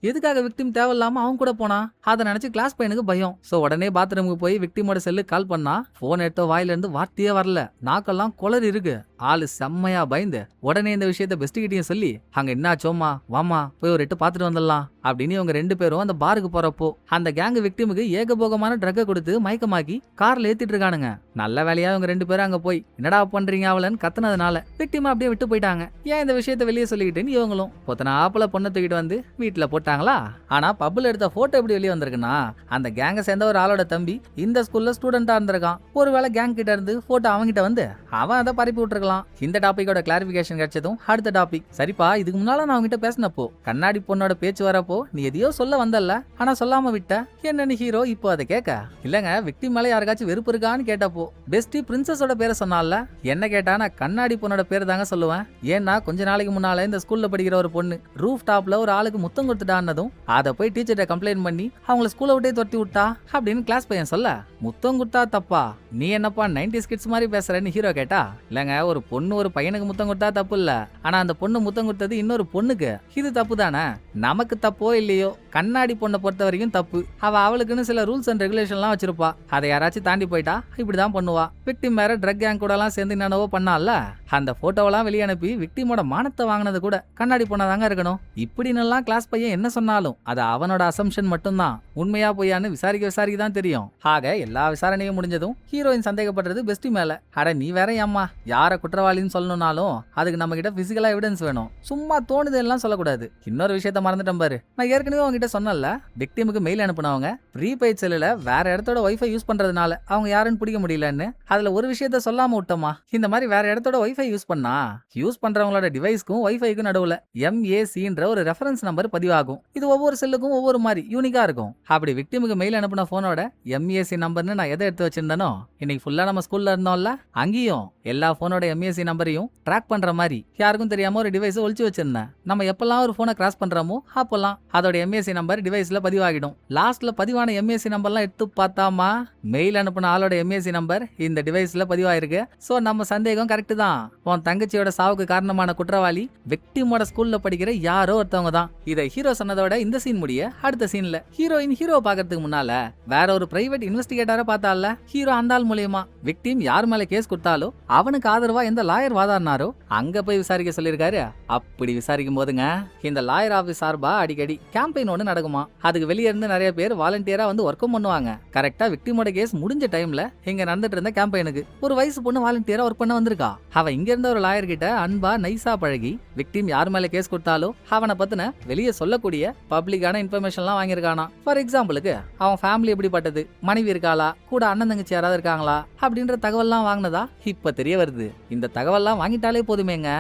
எதுக்காக விக்டிம் தேவையில்லாம அவங்க கூட போனா. அதை நினைச்சு கிளாஸ் பையனுக்கு பயம். சோ உடனே பாத்ரூமுக்கு போய் விக்டிமோட செல்லு கால் பண்ணா போன் எடுத்த வாயில இருந்து வார்த்தையே வரல, நாக்கெல்லாம் குளறி இருக்கு. ஆளு செம்மையா பயந்து உடனே இந்த விஷயத்த பெஸ்ட் கிட்டையும் சொல்லி அங்க என்னாச்சோமா வாமா போய் ஒரு 8 பாத்துட்டு வந்துடலாம் அப்படின்னு இவங்க 2 பேரும் அந்த பாருக்கு போறப்போ அந்த கேங் விக்டிமுக்கு ஏகபோகமான ட்ரக்கை கொடுத்து மயக்கமாக்கி கார்ல ஏத்திட்டு இருக்கானுங்க. நல்ல வேலையா இவங்க 2 பேரும் அங்க போய் என்னடா பண்றீங்க அவளன்னு கத்துனதுனால விக்டிமா அப்படியே விட்டு போயிட்டாங்க. ஏன் இந்த விஷயத்த வெளியே சொல்லிக்கிட்டேன்னு இவங்களும் பொத்தனாப்புல பொண்ணை தூக்கிட்டு வந்து வீட்டுல போட்டாங்களா. ஆனா பப்ல எடுத்த போட்டோ எப்படி வெளியே வந்திருக்குன்னா அந்த கேங்க சேர்ந்த ஒரு ஆளோட தம்பி இந்த ஸ்கூல்ல ஸ்டூடெண்டா இருந்திருக்கான். ஒருவேளை கேங் கிட்ட இருந்து போட்டோ அவங்கிட்ட வந்து அவன் அதை பரப்பி விட்டுருக்கலாம். இந்த டாபிக்கோட கிளாரிபிகேஷன் கிடைச்சதும் அடுத்த டாபிக். சரிப்பா, இதுக்கு முன்னால நான் அவங்கிட்ட பேசினப்போ கண்ணாடி பொண்ணோட பேச்சு வரப்போ நீ எதையோ சொல்ல வந்தல்ல, ஆனா சொல்லாம விட்ட என்னன்னு ஹீரோ இப்போ அதை கேட்க, இல்லங்க விக்டிம் மேல யாருக்காச்சும் வெறுப்பு இருக்கான்னு கேட்டப்போ பெஸ்டி பிரின்சஸோட பேரை சொன்னால. என்ன கேட்டா நான் கண்ணாடி பொண்ணோட பேர் தாங்க சொல்லுவேன். ஏன்னா கொஞ்ச நாளைக்கு முன்னால இந்த ஸ்கூல்ல படிக்கிற ஒரு பொண்ணு ரூஃப் டாப்ல ஒரு ஆளுக்கு முத்தம் கொடுத்துட்டான்னதும் அதை போய் டீச்சர்கிட்ட கம்ப்ளைண்ட் பண்ணி அவங்கள ஸ்கூலை விட்டே துரத்தி விட்டா அப்படின்னு கிளாஸ் பையன் சொல்ல, முத்தம் கொடுத்தா தப்பா, நீ என்னப்பா 90s கிட்ஸ் மாதிரி பேசுறேன்னு ஹீரோ கேட்டா, இல்லங்க ஒரு பொண்ணு ஒரு பையனுக்கு முத்தம் கொடுத்தா தப்பு இல்ல, ஆனா அந்த பொண்ணு முத்தம் கொடுத்தது இன்னொரு பொண்ணுக்கு, இது தப்பு தானே. நமக்கு தப்போ இல்லையோ கண்ணாடி பொண்ணை பொறுத்த வரைக்கும் தப்பு. அவளுக்குன்னு சில ரூல்ஸ் அண்ட் ரெகுலேஷன்லாம் வச்சிருப்பா. அதை யாராச்சும் தாண்டி போயிட்டா இப்படிதான் பண்ணுவா. விக்டிம் வேற ட்ரக் கேங் கூட எல்லாம் சேர்ந்து என்னவோ பண்ணால, அந்த போட்டோவெல்லாம் வெளியே அனுப்பி விக்டிமோட மானத்தை வாங்கினது கூட கண்ணாடி பொண்ணாதாங்க இருக்கணும். இப்படின்னு கிளாஸ் பையன் என்ன சொன்னாலும் அது அவனோட அசம்ஷன் மட்டும்தான். உண்மையா பொய்யான்னு விசாரிக்க தான் தெரியும். ஆக எல்லா விசாரணையும் முடிஞ்சதும் ஹீரோயின் சந்தேகப்படுறது பெஸ்டி மேல. அட நீ வேற ஏம்மா, யார குற்றவாளின்னு சொல்லணும்னாலும் அதுக்கு நம்ம கிட்ட பிசிக்கலா எவிடன்ஸ் வேணும், சும்மா தோணுது எல்லாம் சொல்லக்கூடாது. இன்னொரு விஷயத்த மறந்துட்டேன் பாரு, நான் ஏற்கனவே உங்ககிட்ட சொன்னல, விக்டிமுக்கு மெயில் அனுப்புனவங்க ப்ரீபெய்ட் செல்லுல வேற இடத்தோட வைஃபை யூஸ் பண்றதுனால அவங்க யாருன்னு பிடிக்க முடியலன்னு. அதுல ஒரு விஷயத்த சொல்லாம விட்டோமா, இந்த மாதிரி வேற இடத்தோட வைஃபை யூஸ் பண்ணா யூஸ் பண்றவங்களோட டிவைஸ்க்கும் வைஃபைக்கும் நடுவுல MACன்ற ஒரு ரெஃபரன்ஸ் நம்பர் பதிவாகும். இது ஒவ்வொரு செல்லுக்கும் ஒவ்வொரு மாதிரி யூனிக்கா இருக்கும். அப்படி விக்டிமுக்கு மெயில் அனுப்புன போனோட MAC நம்பர்னு நான் எதை எடுத்து வச்சிருந்தேனோ, இன்னைக்கு ஃபுல்லா நம்ம ஸ்கூல்ல இருந்தோம்ல, அங்கேயும் எல்லா போனோட MAC நம்பரையும் ட்ராக் பண்ற மாதிரி யாருக்கும் தெரியாம ஒரு டிவைஸ் ஒளிச்சு வச்சிருந்தேன். நம்ம எப்பெல்லாம் ஒரு போனை கிராஸ் பண்றோமோ அப்பெல்லாம் அதோட MAC எம்ஏசி நம்பர் டிவைஸ்ல பதிவாகிடும். லாஸ்ட்ல பதிவான எம்ஏசி நம்பர்லாம் எடுத்து பார்த்தாமா மெயில் அனுப்பின ஆளோட எம்ஏசி நம்பர் இந்த டிவைஸ்ல பதிவாயிருக்கு. சோ நம்ம சந்தேகம் கரெக்ட் தான். உன் தங்கச்சியோட சாவுக்கு காரணமான குற்றவாளி விக்டிமோட ஸ்கூல்ல படிக்கிற யாரோ ஒருத்தவங்க தான். இதை ஹீரோ சொன்னதோட இந்த சீன் முடிய அடுத்த சீன்ல ஹீரோயின் ஹீரோ பாக்கிறதுக்கு முன்னால வேற ஒரு பிரைவேட் இன்வெஸ்டிகேட்டரை பார்த்தால ஹீரோ அந்த ஆள் மூலியமா விக்டிம் யார் மேல கேஸ் கொடுத்தாலோ அவனுக்கு ஆதரவா எந்த லாயர் வாதாடினாரோ அங்க போய் விசாரிக்க சொல்லியிருக்காரு. அப்படி விசாரிக்கும் போதுங்க இந்த லாயர் ஆபீஸ் சார்பா அடிக்கடி கேம்பெயின் ஒன்று நடக்குமா. அதுக்கு வெளியே இருந்து நிறைய பேர் வாலண்டியரா வந்து ஒர்க்கும் பண்ணுவாங்க. கரெக்டா விக்டிமோட கேஸ் முடிஞ்ச டைம்ல இங்க நடந்துட்டு இருந்த கேம்பெயினுக்கு ஒரு வயசு பொண்ணு வாலண்டியரா ஒர்க் பண்ண வந்திருக்கா. அவ இங்க இருந்த ஒரு லாயர் கிட்ட அன்பா நைஸா பழகி விக்டிம் யார் மேல கேஸ் கொடுத்தாலோ அவனை பத்தின வெளியே சொல்லக்கூடிய பப்ளிக்கான இன்ஃபர்மேஷன்லாம் வாங்கியிருக்கானா. ஃபார் எக்ஸாம்பிளுக்கு அவன் ஃபேமிலி எப்படிப்பட்டது, மனைவி இருக்காளா, கூட அண்ணன் தங்கச்சி யாராவது இருக்காங்களா அப்படின்ற தகவல்லாம் வாங்கினதா இப்ப தெரிய வருது. இந்த தகவல்லாம் வாங்கிட்டாலே போதுமேங்க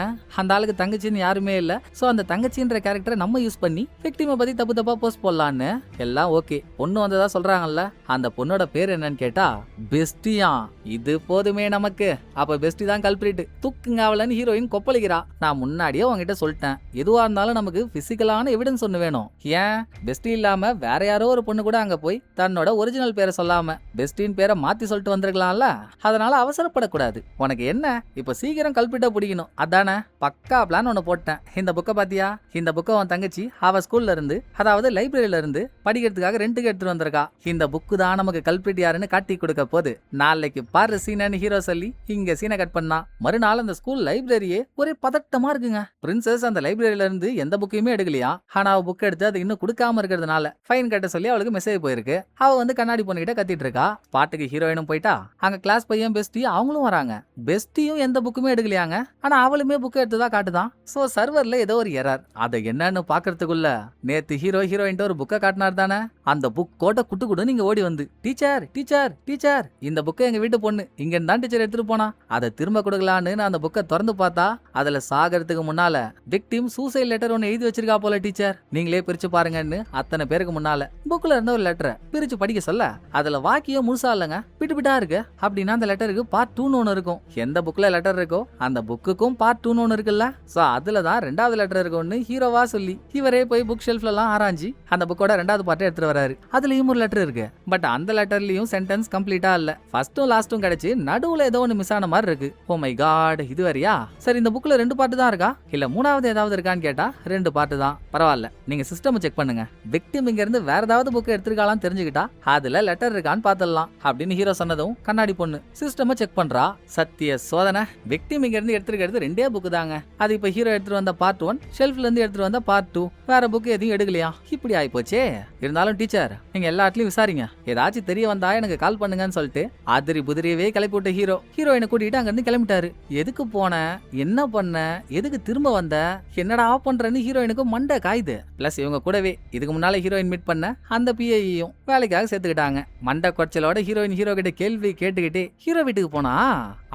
அந்த ஆளுக்கு தங்கச்சின்னு யாருமே இல்ல. சோ அந்த தங்கச்சின்ற கேரக்டரை நம்ம யூஸ் பண்ணி விக்டிமை பத்தி தப்பு தப்பா போஸ்ட் போடலான்னு எல்லாம் ஓகே. பொண்ணு வந்ததா சொல்றாங்கல்ல, அந்த பொண்ணோட பேர் என்னன்னு கேட்டா பெஸ்டியா. இது போதுமே நமக்கு. அப்ப பெஸ்டி தான் கல்பிரிட். தூக்குங்க அவளன்னு ஹீரோயின் கொப்பளிக்கிறா. நான் முன்னாடியே உங்ககிட்ட சொல்லிட்டேன், எதுவா இருந்தாலும் நமக்கு பிசிக்கலான எவிடன்ஸ் ஒண்ணு வேணும். ஏன் பெஸ்டி இல்லாம வேற யாரோ ஒரு பொண்ணு கூட அங்க போய் தன்னோட ஒரிஜினல் பேரை சொல்லாம பெஸ்டின் பேரை மாத்தி சொல்லிட்டு வந்திருக்கலாம்ல. அதனால அவசரப்படக்கூடாது. உனக்கு என்ன இப்ப சீக்கிரம் கல்பிரிட்ட பிடிக்கணும் அதானே. பக்கா பிளான் ஒண்ணு போட்டேன். இந்த புக்கை பாத்தியா? இந்த புக்கை உன் தங்கச்சி அவ ஸ்கூல்ல இருந்து அதாவது லைப்ரரியில இருந்து படிக்கிறதுக்காக ரெண்டுக்கு எடுத்துட்டு வந்திருக்கா. இந்த புக்கு தான் நமக்கு கல்பிரிட் யாருன்னு காட்டி கொடுக்க போது. நாளைக்கு பாரு சீனன்னு ஹீரோ சொல்லி இங்க சீனை கட் பண்ணா. மறுநாள் அந்த ஸ்கூல் லைப்ரரியே ஒரே பதட்டமா இருக்குங்க. பிரின்சஸ் அந்த லைப்ரரியில இருந்து எந்த புக்கையுமே எடுக்கலையா. ஆனா அவ புக் எடுத்து அது இன்னும் கொடுக்காம இருக்கிறதுனால ஃபைன் கட்ட சொல்லி அவளுக்கு மெசேஜ் போயிருக்கு. அவ வந்து கண்ணாடி பொண்ணுகிட்ட கத்திட்டு இருக்கா. பாட்டுக்கு ஹீரோயினும் போயிட்டா. அங்க கிளாஸ் பையன் பெஸ்டி அவங்களும் வராங்க. பெஸ்டியும் எந்த புக்குமே எடுக்கலையாங்க. ஆனா அவளுமே புக் எடுத்துதான் காட்டுதான். சோ சர்வர்ல ஏதோ ஒரு எரர். அதை என்னன்னு பாக்குறதுக்குள்ள நேத்து ஹீரோயின் ஒரு புக்கை காட்டினார் தானே. அந்த புக் கோட்டை குட்டு குடு நீங்க ஓடி வந்து டீச்சர் டீச்சர் டீச்சர் இந்த புக்கை எங்க வீட்டு பொண்ணு இங்க தான் டீச்சர் எடுத்துட்டு போனா, அதை திரும்ப கொடுக்கலான்னு நான் அந்த புக்கை திறந்து பார்த்தா அதுல சாகிறதுக்கு முன்னால விக்டிம் சூசைட் லெட்டர் ஒன்னு எழுதி வச்சிருக்கா போல டீச்சர், நீங்களே பிரிச்சு பாருங்கன்னு அத்தனை பேருக்கு முன்னால புக்ல இருந்த ஒரு லெட்டரை பிரிச்சு படிக்க சொல்ல அதுல வாக்கியம் முழுசா இல்லங்க, பிட்டு பிட்டா இருக்கு. அப்படின்னா அந்த லெட்டருக்கு பார்ட் 2 ஒன்னு இருக்கும். எந்த புக்ல லெட்டர் இருக்கோ அந்த புக்குக்கும் பார்ட் 2 ஒன்னு இருக்குல்ல. சோ அதுலதான் ரெண்டாவது லெட்டர் இருக்கும்னு ஹீரோவா சொல்லி இவரே போய் புக் ஷெல்ஃப்ல எல்லாம் ஆராய்ச்சி அந்த புக்கோட ரெண்டாவது பார்ட்டை எடுத்துட்டு வராரு. அதுலயும் ஒரு லெட்டர் இருக்கு. பட் அந்த லெட்டர்லயும் சென்டென்ஸ் கம்ப்ளீட்டா இல்ல. ஃபர்ஸ்டும் லாஸ்டும் கிடைச்சு நடுவுல ஏதோ ஒன்னு மிஸ் ஆன மாதிரி இருக்கு. ஓ மை காட், இது வரையா? சரி இந்த புக்ல 2 பார்ட் தான் இருக்கா இல்ல மூணாவது ஏதாவது இருக்கான்னு கேட்டா 2 பார்ட் தான். பரவாயில்ல, நீங்க சிஸ்டம் செக் பண்ணுங்க. விக்டிம் இங்க இருந்து வேற ஏதாவது புக் எடுத்திருக்காளான்னு தெரிஞ்சுக்கிட்டா அதுல லெட்டர் இருக்கான்னு பாத்துடலாம் அப்படின்னு ஹீரோ சொன்னதும் கண்ணாடி பொண்ணு சிஸ்டம் செக் பண்றா. சத்திய சோதனை, விக்டிம் இங்க இருந்து எடுத்துருக்கிறது 2 புக் தாங்க. அது இப்ப ஹீரோ எடுத்துட்டு வந்த பார்ட் 1, ஷெல்ஃப்ல இருந்து எடுத்துட்டு வந்த பார்ட் 2, வேற புக் எதையும் எடுக்கலையா? இப்படி ஆயிப்போச்சே. இருந்தாலும் டீச்சர் நீங்க எல்லா இடத்துலயும் விசாரிங்க, ஏதாச்சும் தெரிய வந்தா எனக்கு கால் பண்ணுங்கன்னு சொல்லிட்டு அதிரி புதிரியவே கிளப்பி விட்ட ஹீரோயினை கூட்டிட்டு அங்க இருந்து கிளம்பிட்டாரு. எதுக்கு போன, என்ன பண்ண, எதுக்கு திரும்ப வந்த, என்னடா பண்றன்னு ஹீரோயினுக்கு மண்டை காயுது. பிளஸ் இவங்க கூடவே இதுக்கு முன்னால ஹீரோயின் மீட் பண்ண அந்த பிஏயும் வேலைக்காக சேர்த்துக்கிட்டாங்க. மண்டை கொச்சலோட ஹீரோயின் ஹீரோ கிட்ட கேள்வி கேட்டுக்கிட்டே ஹீரோ வீட்டுக்கு போனா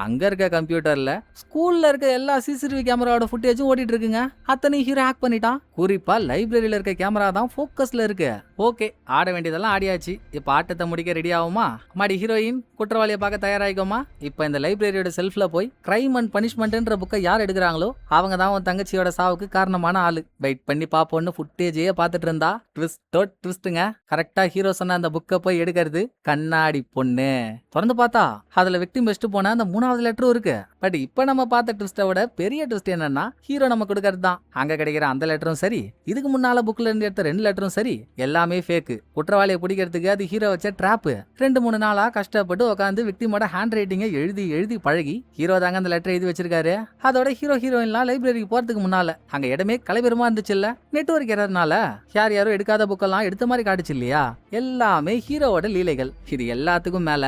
அங்க இருக்க கம்ப்யூட்டர்ல ஸ்கூல்ல இருக்க எல்லா சிசிடிவி கேமராவோட ஃபுட்டேஜும் ஓடிட்டு இருக்குங்க. அத்தனை ஹீரோ ஹேக் பண்ணிட்டான். குறிப்பா லைப்ரரியில இருக்க கேமரா தான் போக்கஸ்ல இருக்கு. ஓகே, ஆட வேண்டியதெல்லாம் ஆடியாச்சு. இப்ப ஆட்டத்தை முடிக்க ரெடி ஆகுமா? மாடி ஹீரோயின் குற்றவாளியை பார்க்க தயாராகிக்கோமா. இப்ப இந்த லைப்ரரியோட செல்ஃப்ல போய் கிரைம் அண்ட் பனிஷ்மெண்ட்ன்ற புக்கை யார் எடுக்கிறாங்களோ அவங்க தான் உன் தங்கச்சியோட சாவுக்கு காரணமான ஆளு. வெயிட் பண்ணி பாப்போன்னு ஃபுட்டேஜே பார்த்துட்டு இருந்தா ட்விஸ்ட்டுங்க. கரெக்டா ஹீரோ சொன்ன அந்த புக்கை போய் எடுக்கிறது கண்ணாடி பொண்ணு. திறந்து பார்த்தா அதுல விக்டிம் பெஸ்ட் போன அந்த 3வது லெட்டரும் இருக்கு. பட் இப்ப நம்ம பார்த்த ட்விஸ்ட்டை விட பெரிய ட்விஸ்ட் என்னன்னா ஹீரோ நம்ம கொடுக்கறது தான். அங்க கிடைக்கிற அந்த லெட்டரும் சரி, இதுக்கு முன்னால புக்ல இருந்து எடுத்த 2 லெட்டரும் சரி, எல்லாமே ஃபேக்கு. குற்றவாளியை பிடிக்கிறதுக்கு அது ஹீரோ வச்ச டிராப்பு. 2-3 நாளா கஷ்டப்பட்டு உட்காந்து விக்டிமோட ஹேண்ட் ரைட்டிங்கை எழுதி பழகி ஹீரோ தாங்க அந்த லெட்டர் எழுதி வச்சிருக்காரு. அதோட ஹீரோயின்லாம் லைப்ரரிக்கு போறதுக்கு முன்னால அங்க இடமே கலைபெருமா இருந்துச்சு இல்ல. நெட்வொர்க் எரர்னால யாரும் எடுக்காத புக்கெல்லாம் எடுத்த மாதிரி காட்டுச்சு இல்லையா. எல்லாமே ஹீரோவோட லீலைகள். இது எல்லாத்துக்கும் மேல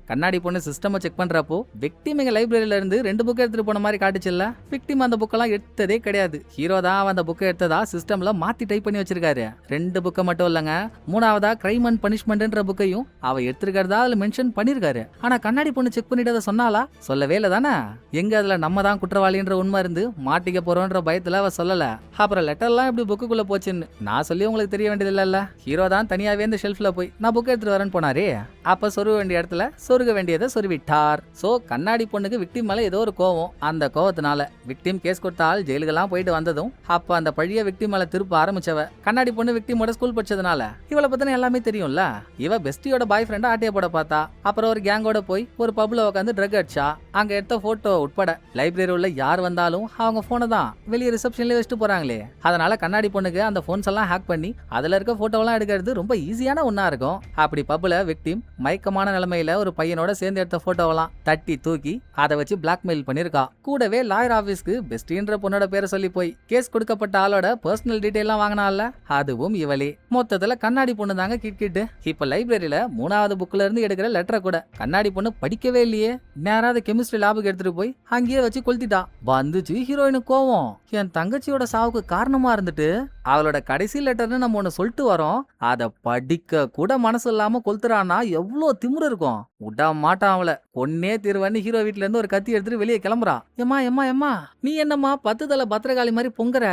கண்ணாடி பொண்ணு சிஸ்டம் செக் பண்றப்போ விக்டிம் எங்க லைப்ரரியில இருந்து 2 புக் எடுத்துட்டு போன மாதிரி காட்டுச்சு இல்ல. விக்டிம் அந்த புக்கெல்லாம் எடுத்ததே கிடையாது. ஹீரோ தான் அந்த புக்கை எடுத்ததா சிஸ்டம்ல மாத்தி டைப் பண்ணி வச்சிருக்காரு. 2 புக்கை மட்டும் இல்லங்க, 3வதா கிரைம் அண்ட் பனிஷ்மெண்ட்ன்ற புக்கையும் அவ எடுத்திருக்கிறதா அதுல மென்ஷன் பண்ணிருக்காரு. ஆனா கண்ணாடி பொண்ணு செக் பண்ணிட்டு அதை சொன்னாலா? சொல்லவே இல்ல தானே. எங்க அதுல நம்ம தான் குற்றவாளின்ற உண்மை இருந்து மாட்டிக்க போறோன்ற பயத்துல அவ சொல்லல. அப்புறம் லெட்டர்லாம் எப்படி புக்குக்குள்ள போச்சுன்னு நான் சொல்லி உங்களுக்கு தெரிய வேண்டியது இல்ல. ஹீரோ தான் தனியாவே இந்த ஷெல்ஃப்ல போய் நான் புக் எடுத்துட்டு வரேன்னு போனாரே. அப்ப சொருக வேண்டிய இடத்துல சொருக வேண்டியதை சொருவிட்டார். சோ கண்ணாடி பொண்ணுக்கு விக்டிம் மேல ஏதோ ஒரு கோவம். அந்த கோவத்தினால விக்டிம் கேஸ் கொடுத்தால் ஜெயிலுக்கெல்லாம் போயிட்டு வந்ததும் அப்ப அந்த பழிய விக்டிம் மேல திருப்ப ஆரம்பிச்சவ கண்ணாடி பொண்ணு விக்டிமோட ஸ்கூல் படிச்சதுனால இவளை பத்தின எல்லாமே தெரியும்ல. இவ பெஸ்டியோட பாய் ஃப்ரெண்ட் ஆட்டைய போட பார்த்தா. அப்புறம் ஒரு கேங்கோட போய் ஒரு பப்ல உட்காந்து ட்ரக் அடிச்சா. அங்க எடுத்த போட்டோ உட்பட லைப்ரரி உள்ள யார் வந்தாலும் அவங்க போனை தான் வெளியே ரிசப்ஷன்ல வச்சுட்டு போறாங்களே. அதனால கண்ணாடி பொண்ணுக்கு அந்த போன்ஸ் எல்லாம் ஹேக் பண்ணி அதுல இருக்க போட்டோலாம் எடுக்கிறது ரொம்ப ஈஸியான ஒண்ணா இருக்கும். அப்படி பப்ல விக்டிம் மயக்கமான நிலைமையில ஒரு பையனோட சேர்ந்து எடுத்த போட்டோவெல்லாம் தட்டி தூக்கி அதை வச்சு பிளாக்மெயில் பண்ணிருக்கா. கூடவே லாயர் ஆபீஸ்க்கு பெஸ்டின்ற பொண்ணோட பேரை சொல்லி போய் கேஸ் கொடுக்கப்பட்ட ஆளோட பர்சனல் டீடைல்லாம் வாங்கினால அதுவும் இவளே. மொத்தத்துல கண்ணாடி பொண்ணு தாங்க கிட்கிட்டு. இப்ப லைப்ரரியில 3வது புக்ல இருந்து எடுக்கிற லெட்டரை கூட கண்ணாடி பொண்ணு படிக்கவே இல்லையே. நேராத கெமிஸ்ட்ரி லேபுக்கு எடுத்துட்டு போய் அங்கேயே வச்சு கொளுத்திட்டா. வந்துச்சு ஹீரோயினுக்கு கோவம். என் தங்கச்சியோட சாவுக்கு காரணமா இருந்துட்டு அவளோட கடைசி லெட்டர்னு நம்ம ஒண்ணு சொல்லிட்டு வரோம், அதை படிக்க கூட மனசு இல்லாம கொளுத்துறான்னா எவ்வளவு திமிரு இருக்கும். விட மாட்டான் அவளை. பொண்ணே தீர்வன்னு ஹீரோ வீட்டுல இருந்து ஒரு கத்தி எடுத்துட்டு வெளியே கிளம்புறா. எம்மா எம்மா எம்மா நீ என்னம்மா 10 தலை பத்திரகாளி மாதிரி பொங்குற?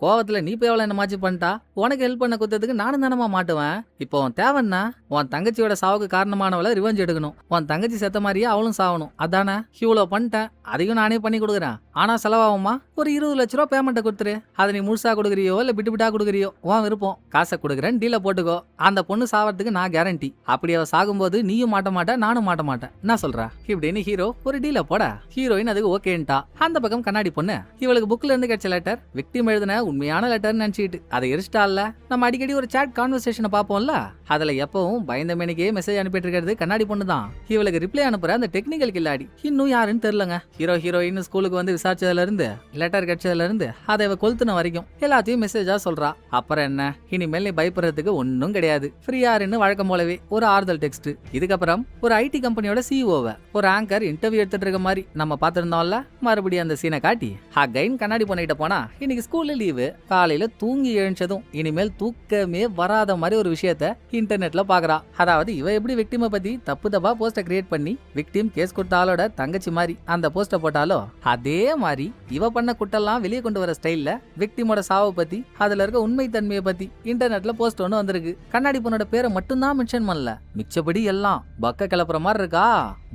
கோவத்துல நீ போய் அவளை என்ன மாச்சு பண்ணிட்டா? உனக்கு ஹெல்ப் பண்ண குத்தத்துக்கு நானும் தானமா மாட்டுவேன். இப்போ உன் தேவைன்னா உன் தங்கச்சியோட சாவுக்கு காரணமானவளை ரிவெஞ்ச் எடுக்கணும். உன் தங்கச்சி செத்த மாதிரியே அவளும் சாவணும். அதானே? இவ்வளவு பண்ணிட்டேன், அதையும் நானே பண்ணி கொடுக்குறேன். ஆனா செலவாகுமா? ஒரு 20 லட்ச ரூபா பேமெண்ட்டை கொடுத்துரு. அதை நீ முழுசா கொடுக்குறியோ இல்ல விட்டு விட்டா கொடுக்குறியோ உன் விருப்பம். காசை கொடுக்குறேன், டீல போட்டுக்கோ. அந்த பொண்ணு சாவறதுக்கு நான் கேரண்டி. அப்படி அவ சாகும்போது நீயும் மாட்ட மாட்டேன், நானும் மாட்ட மாட்டேன். என்ன சொல்ற? இப்படின்னு ஹீரோ ஒரு டீல போட ஹீரோயின் அதுக்கு ஓகேன்ட்டா. அந்த பக்கம் கண்ணாடி பொண்ணு இவளுக்கு புக்ல இருந்து கிடைச்ச லெட்டர் விக்டிம் எழுதின உண்மையான லெட்டர் நினைச்சிட்டு அதை எரிச்சிட்டால. நம்ம அடிக்கடி ஒரு சாட் கான்வர்சேஷனை பார்ப்போம்ல, அதுல எப்பவும் பயந்த மேனிக்கே மெசேஜ் அனுப்பிட்டு இருக்கிறது கண்ணாடி பொண்ணு தான். இவளுக்கு ரிப்ளை அனுப்புற அந்த டெக்னிக்கல் கில்லாடி இன்னும் யாருன்னு தெரியலங்க. ஹீரோயின் ஸ்கூலுக்கு வந்து விசாரிச்சதுல இருந்து லெட்டர் கிடைச்சதுல இருந்து அதை இவ கொளுத்துன வரைக்கும் எல்லாத்தையும் மெசேஜா சொல்றா. அப்புறம் என்ன, இனிமேல் நீ பயப்படுறதுக்கு ஒன்னும் கிடையாது. ஃப்ரீயாருன்னு வழக்கம் போலவே ஒரு ஆறுதல் டெக்ஸ்ட். இதுக்கப்புறம் ஒரு ஐடி கம்பெனியோட சிஇஓவை ஒரு ஆங்கர் இன்டர்வியூ எடுத்துட்டு இருக்க மாதிரி நம்ம பார்த்திருந்தோம்ல. மறுபடியும் அந்த சீனை காட்டி அகைன் கண்ணாடி பொண்ணிட்ட போனா இன்னைக்கு ஸ்கூல்ல லீவு. காலையில தூங்கி எழுந்ததும் இனிமேல் தூக்கமே வராத மாதிரி ஒரு விஷயத்த இன்டர்நெட்ல பாக்குறா. அதாவது இவ எப்படி விக்டிமை பத்தி தப்பு தப்பா போஸ்ட கிரியேட் பண்ணி விக்டிம் கேஸ் கொடுத்த ஆளோட தங்கச்சி மாதிரி அந்த போஸ்ட போட்டாலோ அதே மாதிரி இவ பண்ண குட்டெல்லாம் வெளியே கொண்டு வர ஸ்டைல்ல விக்டிமோட சாவை பத்தி அதுல இருக்க உண்மை தன்மையை பத்தி இன்டர்நெட்ல போஸ்ட் ஒன்று வந்திருக்கு. கண்ணாடி பொண்ணோட பேரை மட்டும்தான் மென்ஷன் பண்ணல, மிச்சபடி எல்லாம் பக்க கிளப்புற மாதிரி இருக்கா.